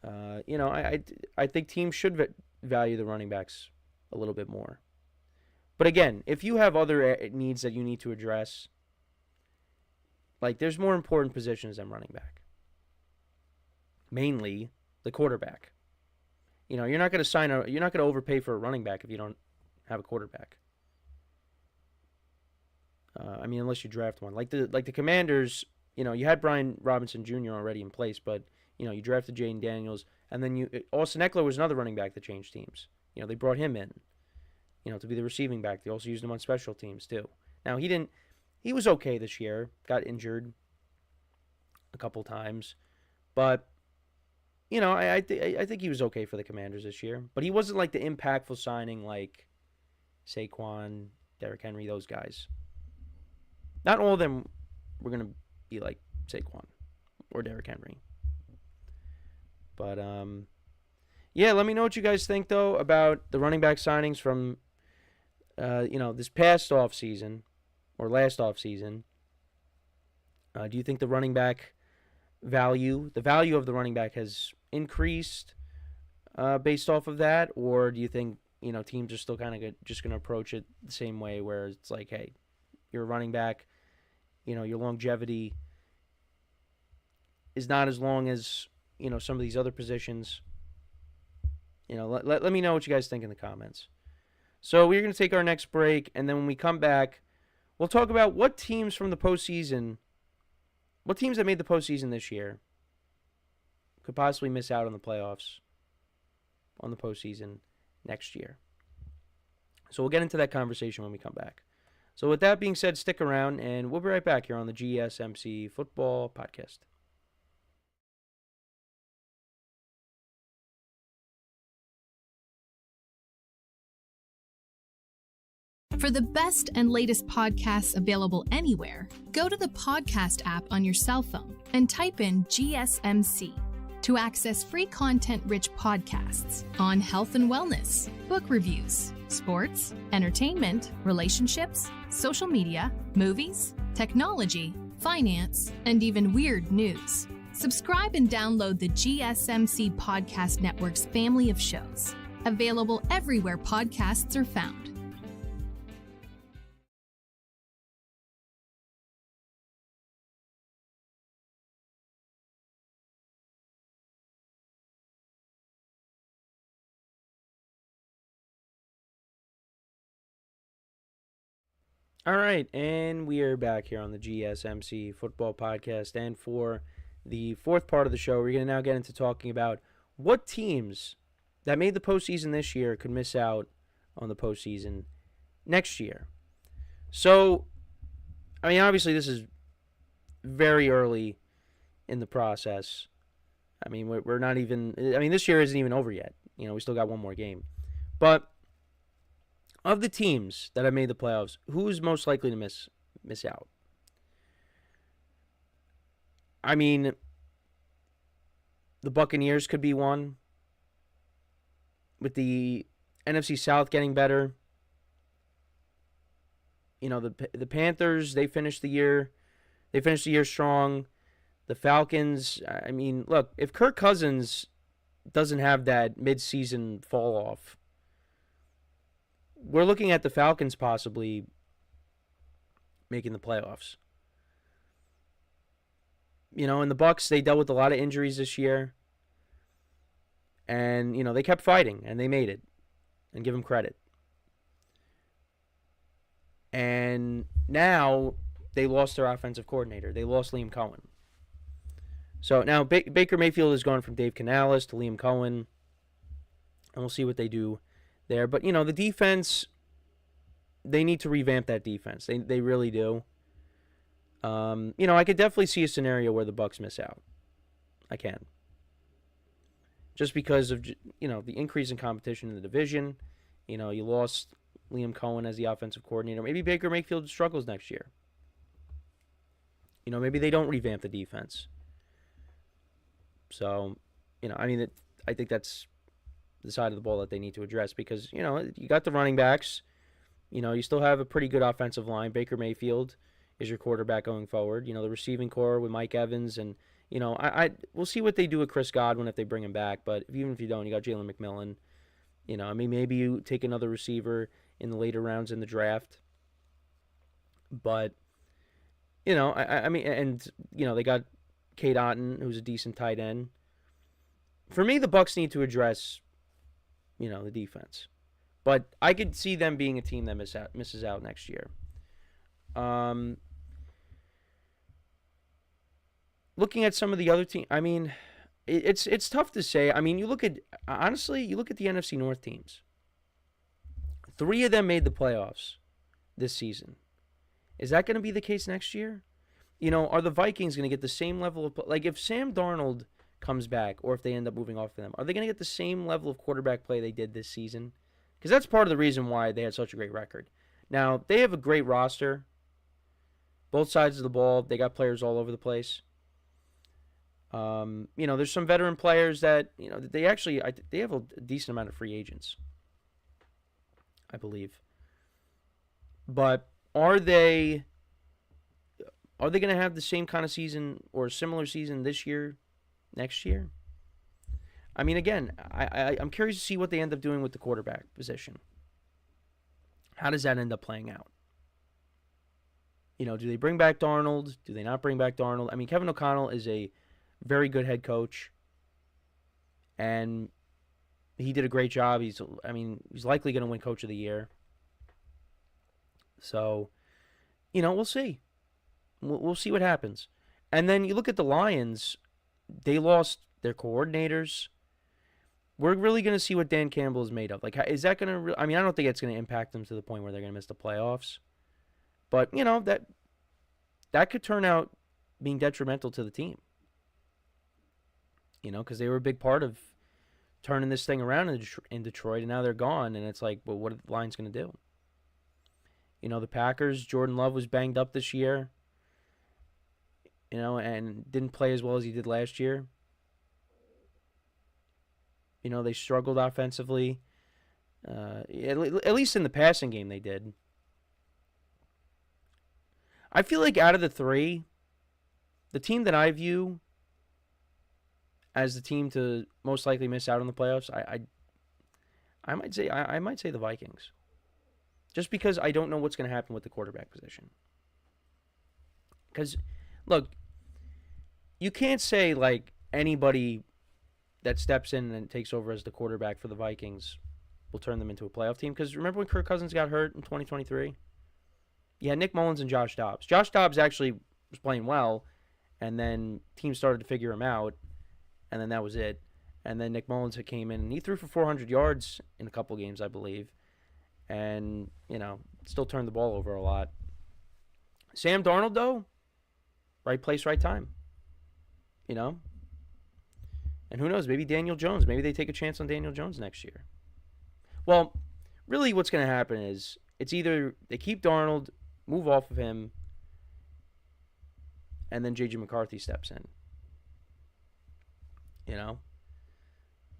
I think teams should value the running backs a little bit more. But again, if you have other needs that you need to address, like there's more important positions than running back. Mainly the quarterback. You're not going to overpay for a running back if you don't have a quarterback. Unless you draft one. Like the Commanders, you had Brian Robinson Jr. already in place, but you drafted Jaden Daniels, and then Austin Eckler was another running back that changed teams. They brought him in, to be the receiving back. They also used him on special teams too. Now he was okay this year. Got injured a couple times, but I think he was okay for the Commanders this year. But he wasn't like the impactful signing like Saquon, Derrick Henry, those guys. Not all of them were going to be like Saquon or Derrick Henry. But, let me know what you guys think, though, about the running back signings from, this past offseason or last offseason. Do you think the running back the value of the running back has increased based off of that? Or do you think, teams are still kind of just going to approach it the same way where it's like, hey, you're a running back, your longevity is not as long as, some of these other positions. Let me know what you guys think in the comments. So we're going to take our next break, and then when we come back, we'll talk about what teams that made the postseason this year could possibly miss out on the playoffs, on the postseason next year. So we'll get into that conversation when we come back. So with that being said, stick around, and we'll be right back here on the GSMC Football Podcast. For the best and latest podcasts available anywhere, go to the podcast app on your cell phone and type in GSMC to access free content-rich podcasts on health and wellness, book reviews, sports, entertainment, relationships, social media, movies, technology, finance, and even weird news. Subscribe and download the GSMC Podcast Network's family of shows, available everywhere podcasts are found. All right, and we are back here on the GSMC Football Podcast, and for the fourth part of the show, we're going to now get into talking about what teams that made the postseason this year could miss out on the postseason next year. So, obviously this is very early in the process. We're not even, this year isn't even over yet. We still got one more game. But of the teams that have made the playoffs, who's most likely to miss out? The Buccaneers could be one. With the NFC South getting better. The Panthers, they finished the year strong. The Falcons, look, if Kirk Cousins doesn't have that midseason fall off, we're looking at the Falcons possibly making the playoffs. And the Bucs, they dealt with a lot of injuries this year. And, they kept fighting, and they made it. And give them credit. And now they lost their offensive coordinator. They lost Liam Cohen. So now Baker Mayfield has gone from Dave Canales to Liam Cohen. And we'll see what they do there. But, the defense, they need to revamp that defense. They really do. I could definitely see a scenario where the Bucs miss out. I can. Just because of, the increase in competition in the division. You lost Liam Cohen as the offensive coordinator. Maybe Baker Mayfield struggles next year. Maybe they don't revamp the defense. So, I think that's the side of the ball that they need to address because, you got the running backs. You still have a pretty good offensive line. Baker Mayfield is your quarterback going forward. The receiving core with Mike Evans and, we'll see what they do with Chris Godwin if they bring him back. But even if you don't, you got Jalen McMillan. Maybe you take another receiver in the later rounds in the draft. But, they got Cade Otton, who's a decent tight end. For me, the Bucs need to address, the defense. But I could see them being a team that misses out next year. Looking at some of the other teams, it's tough to say. You look at the NFC North teams. 3 of them made the playoffs this season. Is that going to be the case next year? Are the Vikings going to get the same level of... Like, if Sam Darnold comes back, or if they end up moving off of them, are they going to get the same level of quarterback play they did this season? Because that's part of the reason why they had such a great record. Now, they have a great roster. Both sides of the ball, they got players all over the place. There's some veteran players that, they have a decent amount of free agents, I believe. But are they going to have the same kind of season or a similar season this year, next year? Again, I'm curious to see what they end up doing with the quarterback position. How does that end up playing out? Do they bring back Darnold? Do they not bring back Darnold? Kevin O'Connell is a very good head coach, and he did a great job. He's likely going to win Coach of the Year. So, we'll see. We'll see what happens. And then you look at the Lions, they lost their coordinators. We're really going to see what Dan Campbell is made of. Like, is that going to... I don't think it's going to impact them to the point where they're going to miss the playoffs. But, that could turn out being detrimental to the team. Because they were a big part of turning this thing around in Detroit, and now they're gone, and it's like, well, what are the Lions going to do? The Packers, Jordan Love was banged up this year, and didn't play as well as he did last year. They struggled offensively. At least in the passing game they did. I feel like out of the 3, the team that I view as the team to most likely miss out on the playoffs, I might say the Vikings. Just because I don't know what's going to happen with the quarterback position. Because, look, you can't say, like, anybody that steps in and takes over as the quarterback for the Vikings will turn them into a playoff team. Because remember when Kirk Cousins got hurt in 2023? Yeah, Nick Mullins and Josh Dobbs. Josh Dobbs actually was playing well, and then teams started to figure him out, and then that was it. And then Nick Mullins came in, and he threw for 400 yards in a couple games, I believe. And, still turned the ball over a lot. Sam Darnold, though, right place, right time. And who knows, maybe Daniel Jones. Maybe they take a chance on Daniel Jones next year. Well, really what's going to happen is it's either they keep Darnold, move off of him, and then J.J. McCarthy steps in.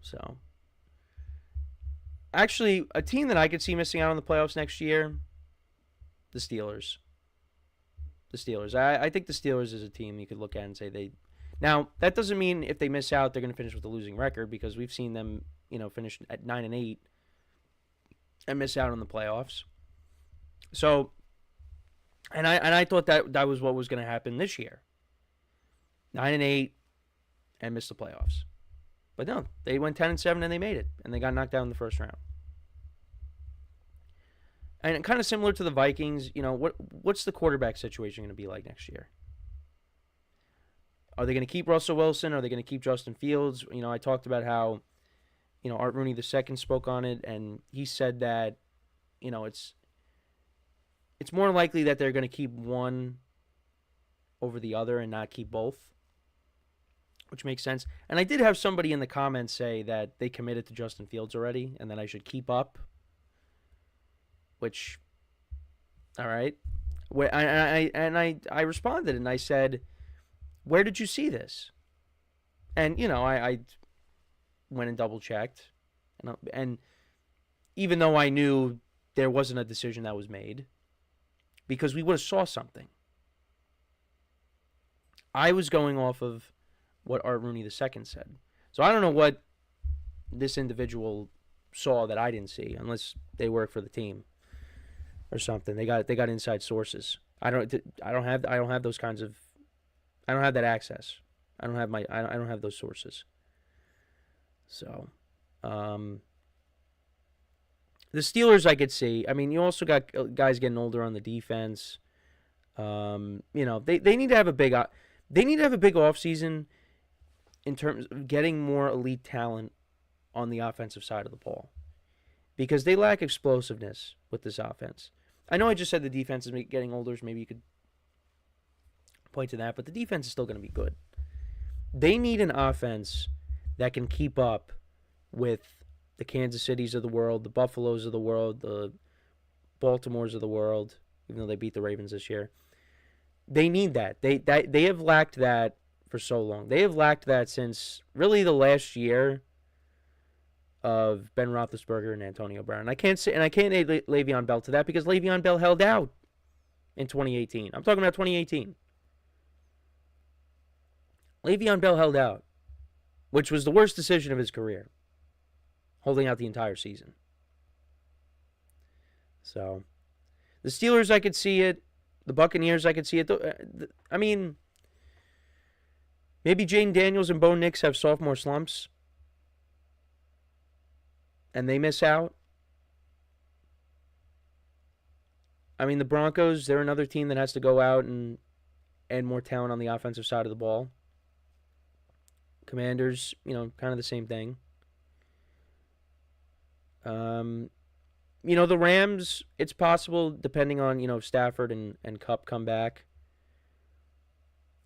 So, actually, a team that I could see missing out on the playoffs next year, the Steelers. I think the Steelers is a team you could look at and say they... Now, that doesn't mean if they miss out, they're going to finish with a losing record, because we've seen them, finish at 9-8 and miss out on the playoffs. So, and I thought that was what was going to happen this year. 9-8 and miss the playoffs. But no, they went 10-7 and they made it, and they got knocked out in the first round. And kind of similar to the Vikings, what's the quarterback situation going to be like next year? Are they going to keep Russell Wilson? Are they going to keep Justin Fields? I talked about how, Art Rooney II spoke on it, and he said that, it's more likely that they're going to keep one over the other and not keep both, which makes sense. And I did have somebody in the comments say that they committed to Justin Fields already and that I should keep up, which, all right. I responded and I said, where did you see this? And, I went and double-checked. And even though I knew there wasn't a decision that was made, because we would have saw something. I was going off of what Art Rooney II said. So I don't know what this individual saw that I didn't see, unless they work for the team or something. They got inside sources. I don't have those kinds of. I don't have that access. I don't have those sources. So, the Steelers I could see. I mean, you also got guys getting older on the defense. You know, they need to have a big offseason in terms of getting more elite talent on the offensive side of the ball, because they lack explosiveness with this offense. I know I just said the defense is getting older, so maybe you could point to that, but the defense is still going to be good. They need an offense that can keep up with the Kansas Cities of the world, the Buffaloes of the world, the Baltimores of the world, even though they beat the Ravens this year. They need that. They have lacked that for so long. They have lacked that since really the last year of Ben Roethlisberger and Antonio Brown. I can't add Le'Veon Bell to that because Le'Veon Bell held out in 2018. I'm talking about 2018. Le'Veon Bell held out, which was the worst decision of his career, holding out the entire season. So, the Steelers, I could see it. The Buccaneers, I could see it. I mean, maybe Jaden Daniels and Bo Nix have sophomore slumps, and they miss out. I mean, the Broncos, they're another team that has to go out and add more talent on the offensive side of the ball. Commanders, you know, kind of the same thing. You know, the Rams, it's possible, depending on, you know, if Stafford and Kupp come back.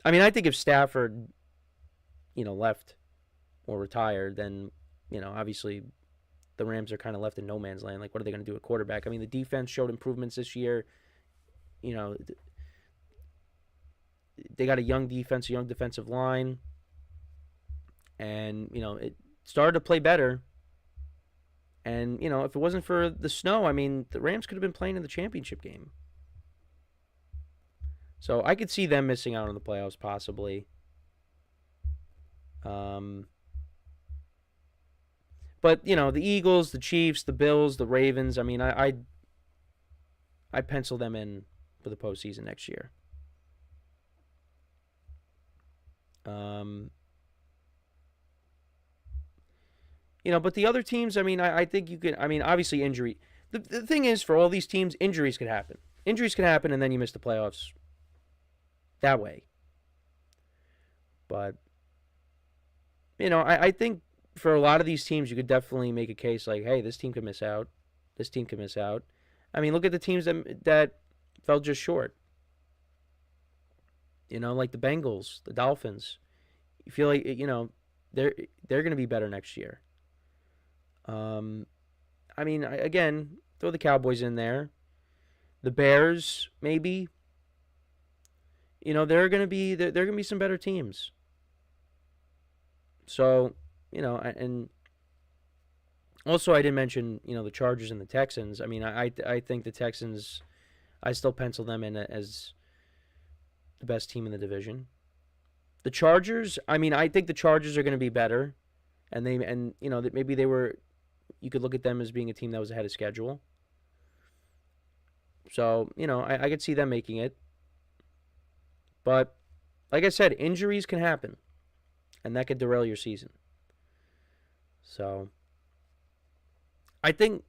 I mean, I think if Stafford, you know, left or retired, then, you know, obviously the Rams are kind of left in no man's land. Like, what are they going to do at quarterback? I mean, the defense showed improvements this year. You know, they got a young defense, a young defensive line. And, you know, it started to play better. And, you know, if it wasn't for the snow, I mean, the Rams could have been playing in the championship game. So I could see them missing out on the playoffs, possibly. But, you know, the Eagles, the Chiefs, the Bills, the Ravens, I mean, I pencil them in for the postseason next year. You know, but the other teams, I mean, I think you could, I mean, obviously injury. The thing is, for all these teams, injuries could happen. Injuries can happen, and then you miss the playoffs that way. But, you know, I think for a lot of these teams, you could definitely make a case like, hey, this team could miss out. This team could miss out. I mean, look at the teams that fell just short. You know, like the Bengals, the Dolphins. You feel like, you know, they're going to be better next year. I mean, again, throw the Cowboys in there. The Bears, maybe. You know, there are going to be some better teams. So, you know, and also I didn't mention, you know, the Chargers and the Texans. I mean, I think the Texans, I still pencil them in as the best team in the division. The Chargers, I mean, I think the Chargers are going to be better, and you know, that maybe they were. You could look at them as being a team that was ahead of schedule. So, you know, I could see them making it. But, like I said, injuries can happen. And that could derail your season. So, I think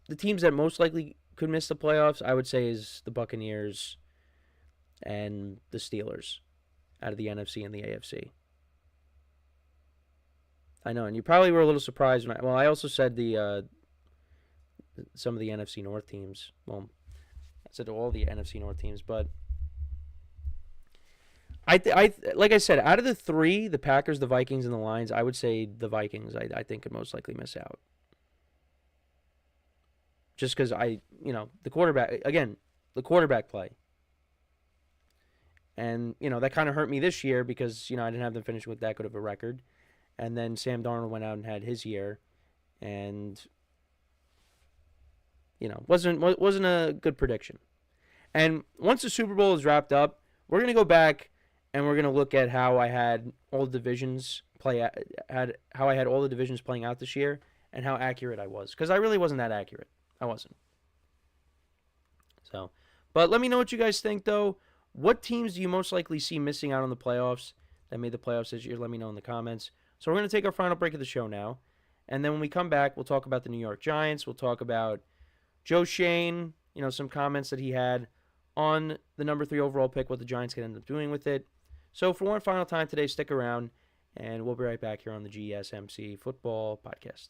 the teams that most likely could miss the playoffs, I would say, is the Buccaneers and the Steelers out of the NFC and the AFC. I know, and you probably were a little surprised. I also said some of the NFC North teams. Well, I said all the NFC North teams, but I like I said, out of the three, the Packers, the Vikings, and the Lions, I would say the Vikings. I think could most likely miss out, just because the quarterback play, and you know that kind of hurt me this year because I didn't have them finish with that good of a record. And then Sam Darnold went out and had his year, and wasn't a good prediction. And once the Super Bowl is wrapped up, we're gonna go back and we're gonna look at how I had all the divisions how I had all the divisions playing out this year, and how accurate I was, because I really wasn't that accurate. I wasn't. So, but let me know what you guys think, though. What teams do you most likely see missing out on the playoffs that made the playoffs this year? Let me know in the comments. So we're going to take our final break of the show now. And then when we come back, we'll talk about the New York Giants. We'll talk about Joe Shane, some comments that he had on the number 3 overall pick, what the Giants can end up doing with it. So for one final time today, stick around, and we'll be right back here on the GSMC Football Podcast.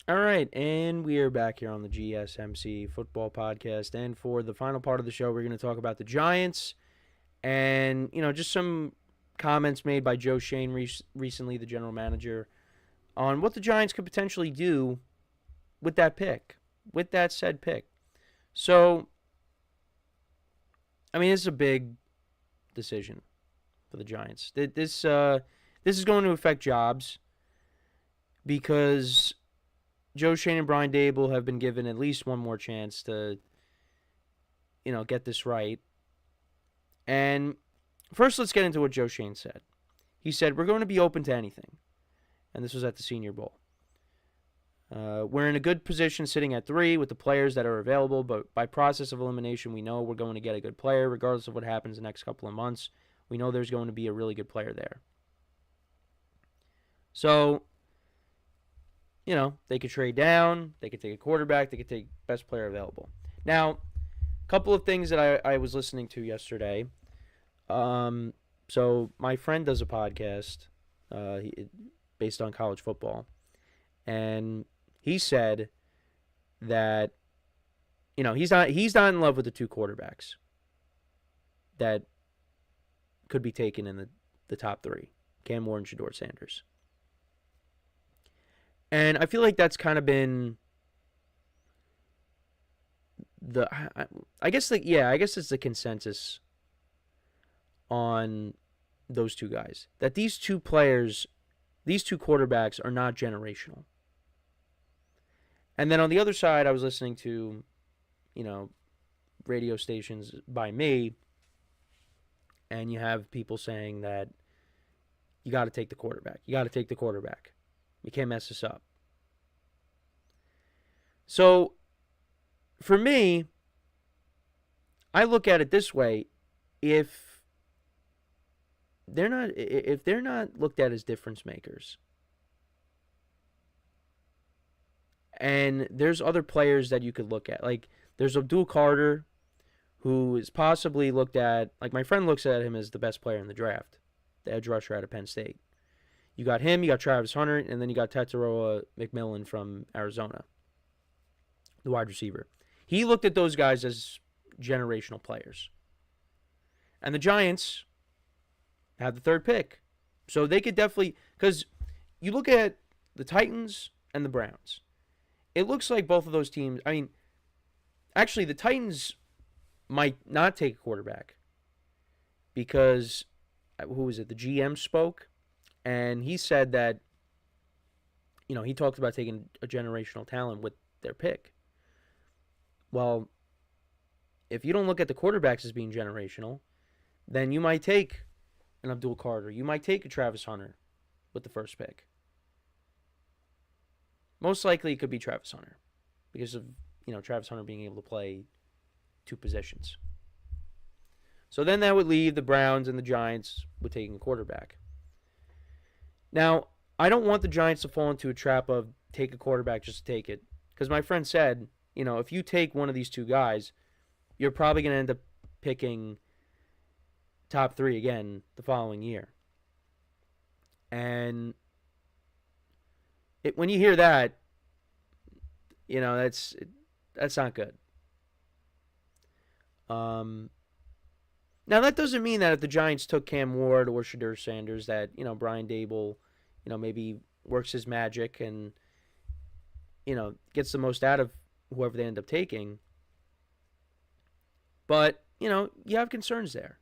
All right, and we are back here on the GSMC Football Podcast. And for the final part of the show, we're going to talk about the Giants and, just some comments made by Joe Shane recently, the general manager, on what the Giants could potentially do with that pick, with that said pick. So, this is a big decision for the Giants. This is going to affect jobs because Joe Shane and Brian Dable have been given at least one more chance to, get this right. And first, let's get into what Joe Shane said. He said, "We're going to be open to anything." And this was at the Senior Bowl. "We're in a good position sitting at 3 with the players that are available, but by process of elimination, we know we're going to get a good player regardless of what happens the next couple of months. We know there's going to be a really good player there." So, they could trade down, they could take a quarterback, they could take best player available. Now, a couple of things that I was listening to yesterday. So my friend does a podcast based on college football, and he said that he's not in love with the 2 quarterbacks that could be taken in the top 3, Cam Moore and Shedeur Sanders. And I feel like that's kind of been I guess it's the consensus on those 2 guys, that these 2 players, these 2 quarterbacks are not generational. And then on the other side, I was listening to, radio stations by me, and you have people saying that you got to take the quarterback. You got to take the quarterback. You can't mess this up. So, for me, I look at it this way: if they're not looked at as difference makers, and there's other players that you could look at, like there's Abdul Carter, who is possibly looked at, like my friend looks at him as the best player in the draft, the edge rusher out of Penn State. You got him, you got Travis Hunter, and then you got Tataroa McMillan from Arizona, the wide receiver. He looked at those guys as generational players. And the Giants have the 3rd pick. So they could definitely, because you look at the Titans and the Browns, it looks like both of those teams, actually the Titans might not take a quarterback because who was it? The GM spoke, and he said that, he talked about taking a generational talent with their pick. Well, if you don't look at the quarterbacks as being generational, then you might take an Abdul Carter. You might take a Travis Hunter with the first pick. Most likely it could be Travis Hunter because of, Travis Hunter being able to play two positions. So then that would leave the Browns and the Giants with taking a quarterback. Now, I don't want the Giants to fall into a trap of take a quarterback just to take it. Because my friend said, if you take one of these two guys, you're probably going to end up picking top 3 again the following year. And when you hear that, that's not good. Now, that doesn't mean that if the Giants took Cam Ward or Shadur Sanders that, Brian Dable, maybe works his magic and, gets the most out of whoever they end up taking. But, you have concerns there.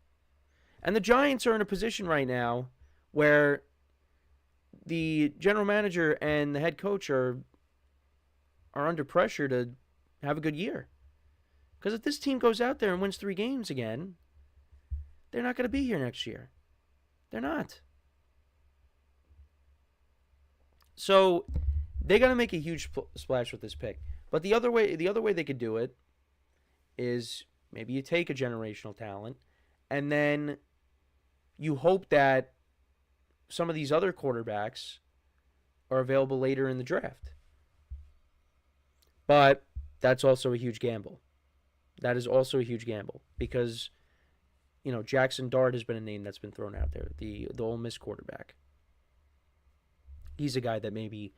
And the Giants are in a position right now where the general manager and the head coach are under pressure to have a good year. Because if this team goes out there and wins 3 games again, they're not going to be here next year. They're not. So they got to make a huge splash with this pick. But the other way they could do it is maybe you take a generational talent and then you hope that some of these other quarterbacks are available later in the draft. But that's also a huge gamble. That is also a huge gamble because, Jackson Dart has been a name that's been thrown out there, the Ole Miss quarterback. He's a guy that maybe,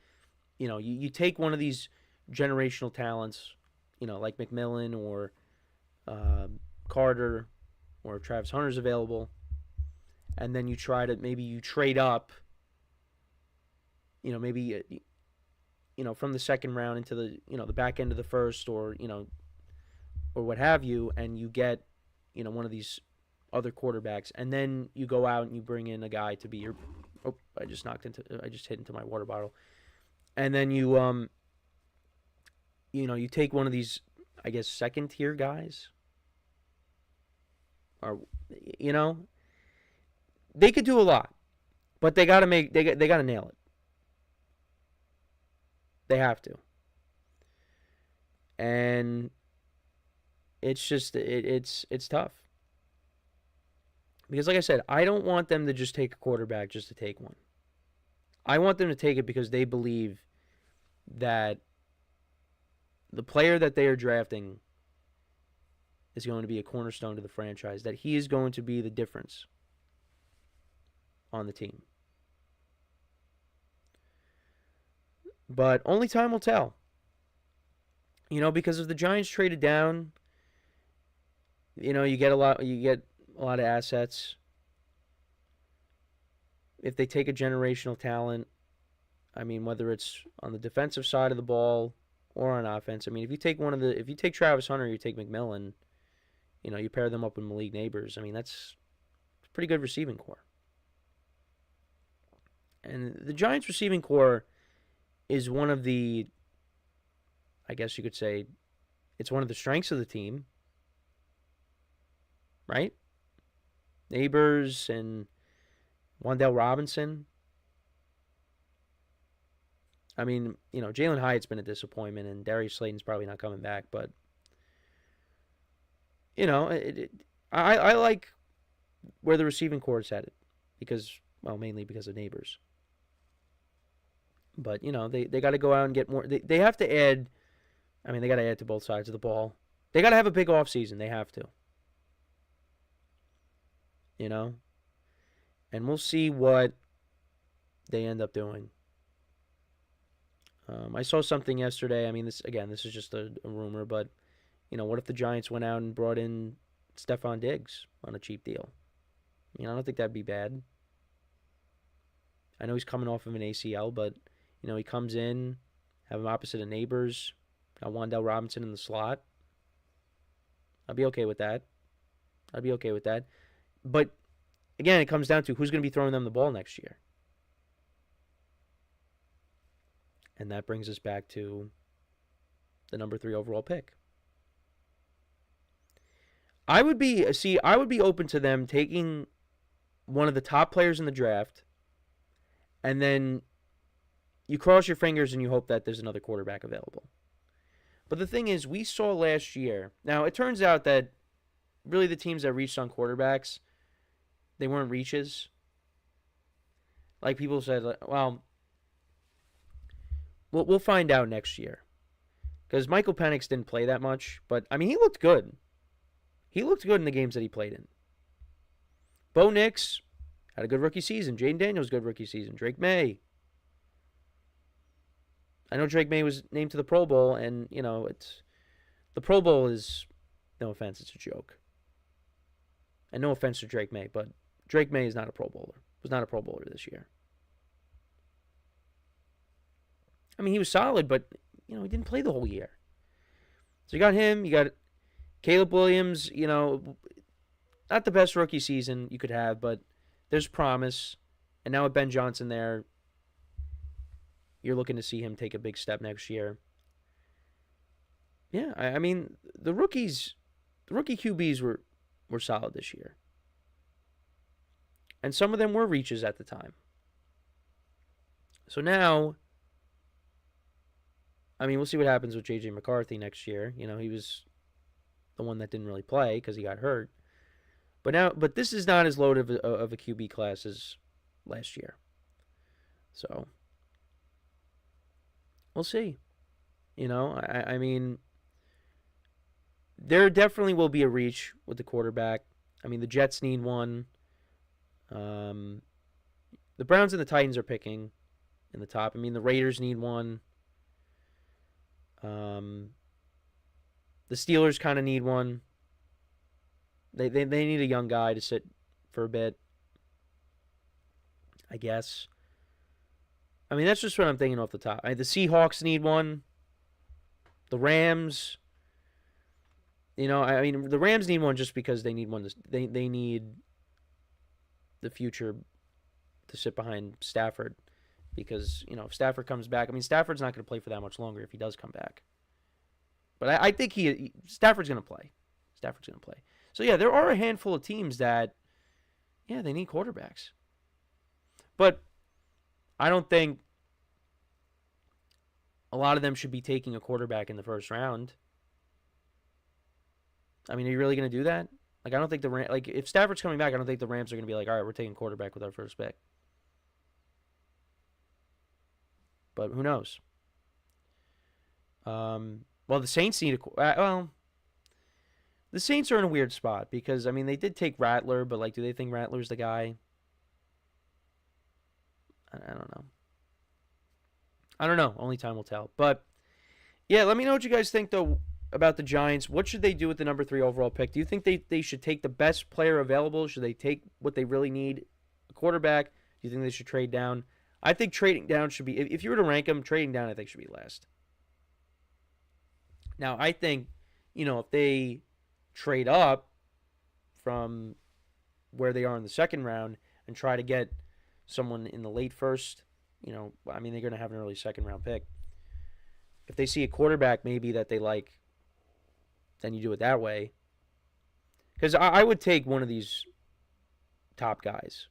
you take one of these generational talents, like McMillan or Carter or Travis Hunter's available, and then you try to, maybe you trade up, maybe, from the second round into the, the back end of the first or what have you, and you get, one of these other quarterbacks, and then you go out and you bring in a guy to be your, I just hit into my water bottle, and then you, you take one of these, I guess, second tier guys, or, they could do a lot, but they got to nail it. They have to. And it's just, it's tough. Because like I said, I don't want them to just take a quarterback just to take one. I want them to take it because they believe that the player that they are drafting is going to be a cornerstone to the franchise, that he is going to be the difference on the team. But only time will tell. Because if the Giants traded down, you get a lot of assets. If they take a generational talent, whether it's on the defensive side of the ball or on offense, if you take Travis Hunter, you take McMillan, you pair them up with Malik Neighbors, that's a pretty good receiving core. And the Giants receiving core is one of the, I guess you could say, it's one of the strengths of the team, right? Neighbors and Wan'Dale Robinson. Jalen Hyatt's been a disappointment, and Darius Slayton's probably not coming back, but, I like where the receiving core is headed mainly because of Neighbors. But, they got to go out and get more. They have to add, they got to add to both sides of the ball. They got to have a big offseason. They have to. And we'll see what they end up doing. I saw something yesterday. This is just a rumor, but, what if the Giants went out and brought in Stephon Diggs on a cheap deal? I don't think that'd be bad. I know he's coming off of an ACL, but, he comes in, have him opposite of Neighbors, got Wan'Dale Robinson in the slot. I'd be okay with that. But again, it comes down to who's going to be throwing them the ball next year. And that brings us back to the number 3 overall pick. I would be open to them taking one of the top players in the draft, and then you cross your fingers and you hope that there's another quarterback available. But the thing is, we saw last year. Now, it turns out that really the teams that reached on quarterbacks, they weren't reaches. Like people said, well, we'll find out next year. Because Michael Penix didn't play that much, but, I mean, he looked good. He looked good in the games that he played in. Bo Nix had a good rookie season. Jaden Daniels, good rookie season. Drake May. I know Drake May was named to the Pro Bowl, and, you know, the Pro Bowl is, no offense, it's a joke. And no offense to Drake May, but Drake May is not a Pro Bowler. Was not a Pro Bowler this year. I mean, he was solid, but, you know, he didn't play the whole year. So you got him, you got Caleb Williams, you know, not the best rookie season you could have, but there's promise. And now with Ben Johnson there, you're looking to see him take a big step next year. Yeah, I mean, the rookie QBs were solid this year. And some of them were reaches at the time. So now, I mean, we'll see what happens with J.J. McCarthy next year. You know, he was the one that didn't really play because he got hurt. But this is not as loaded of a QB class as last year. So, we'll see. You know, I mean, there definitely will be a reach with the quarterback. I mean, the Jets need one. The Browns and the Titans are picking in the top. I mean, the Raiders need one. The Steelers kind of need one. They need a young guy to sit for a bit, I guess. I mean, that's just what I'm thinking off the top. The Seahawks need one. The Rams, you know, I mean, the Rams need one just because they need one. They need the future to sit behind Stafford because, you know, if Stafford comes back, I mean, Stafford's not going to play for that much longer if he does come back. But I think Stafford's going to play. Stafford's going to play. So, yeah, there are a handful of teams that, yeah, they need quarterbacks. But I don't think a lot of them should be taking a quarterback in the first round. I mean, are you really going to do that? Like, I don't think if Stafford's coming back, I don't think the Rams are going to be like, all right, we're taking quarterback with our first pick. But who knows? Well, the Saints need the Saints are in a weird spot because, I mean, they did take Rattler, but, like, do they think Rattler's the guy? I don't know. I don't know. Only time will tell. But, yeah, let me know what you guys think, though, about the Giants. What should they do with the number 3 overall pick? Do you think they should take the best player available? Should they take what they really need, a quarterback? Do you think they should trade down? I think trading down should be, if you were to rank them, trading down I think should be last. Now, I think, you know, if they trade up from where they are in the second round and try to get someone in the late first, you know, I mean, they're going to have an early second round pick. If they see a quarterback maybe that they like, then you do it that way. Because I would take one of these top guys.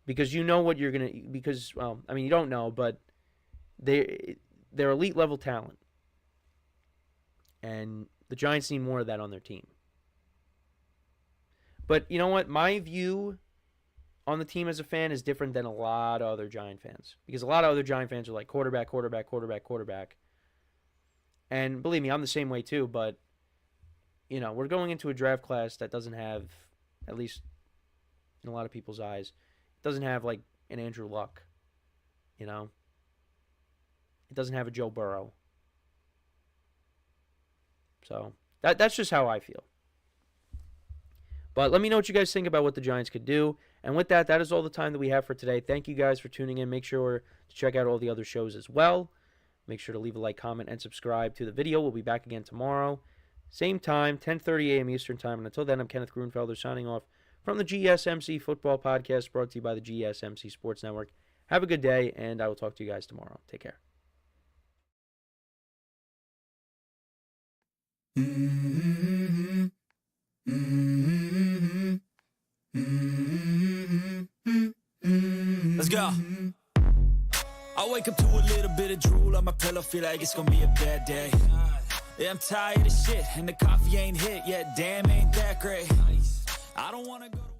Because you know what you're going to, because, well, I mean, you don't know, but they're elite level talent. And the Giants need more of that on their team. But you know what? My view on the team as a fan is different than a lot of other Giant fans. Because a lot of other Giant fans are like quarterback, quarterback, quarterback, quarterback. And believe me, I'm the same way too. But, you know, we're going into a draft class that doesn't have, at least in a lot of people's eyes, it doesn't have like an Andrew Luck. You know? It doesn't have a Joe Burrow. So that's just how I feel. But let me know what you guys think about what the Giants could do. And with that, that is all the time that we have for today. Thank you guys for tuning in. Make sure to check out all the other shows as well. Make sure to leave a like, comment, and subscribe to the video. We'll be back again tomorrow. Same time, 10:30 a.m. Eastern Time. And until then, I'm Kenneth Grunfelder signing off from the GSMC Football Podcast, brought to you by the GSMC Sports Network. Have a good day, and I will talk to you guys tomorrow. Take care. Let's go. I wake up to a little bit of drool on my pillow, feel like it's gonna be a bad day. Yeah, I'm tired of shit, and the coffee ain't hit yet. Damn, ain't that great. I don't wanna go to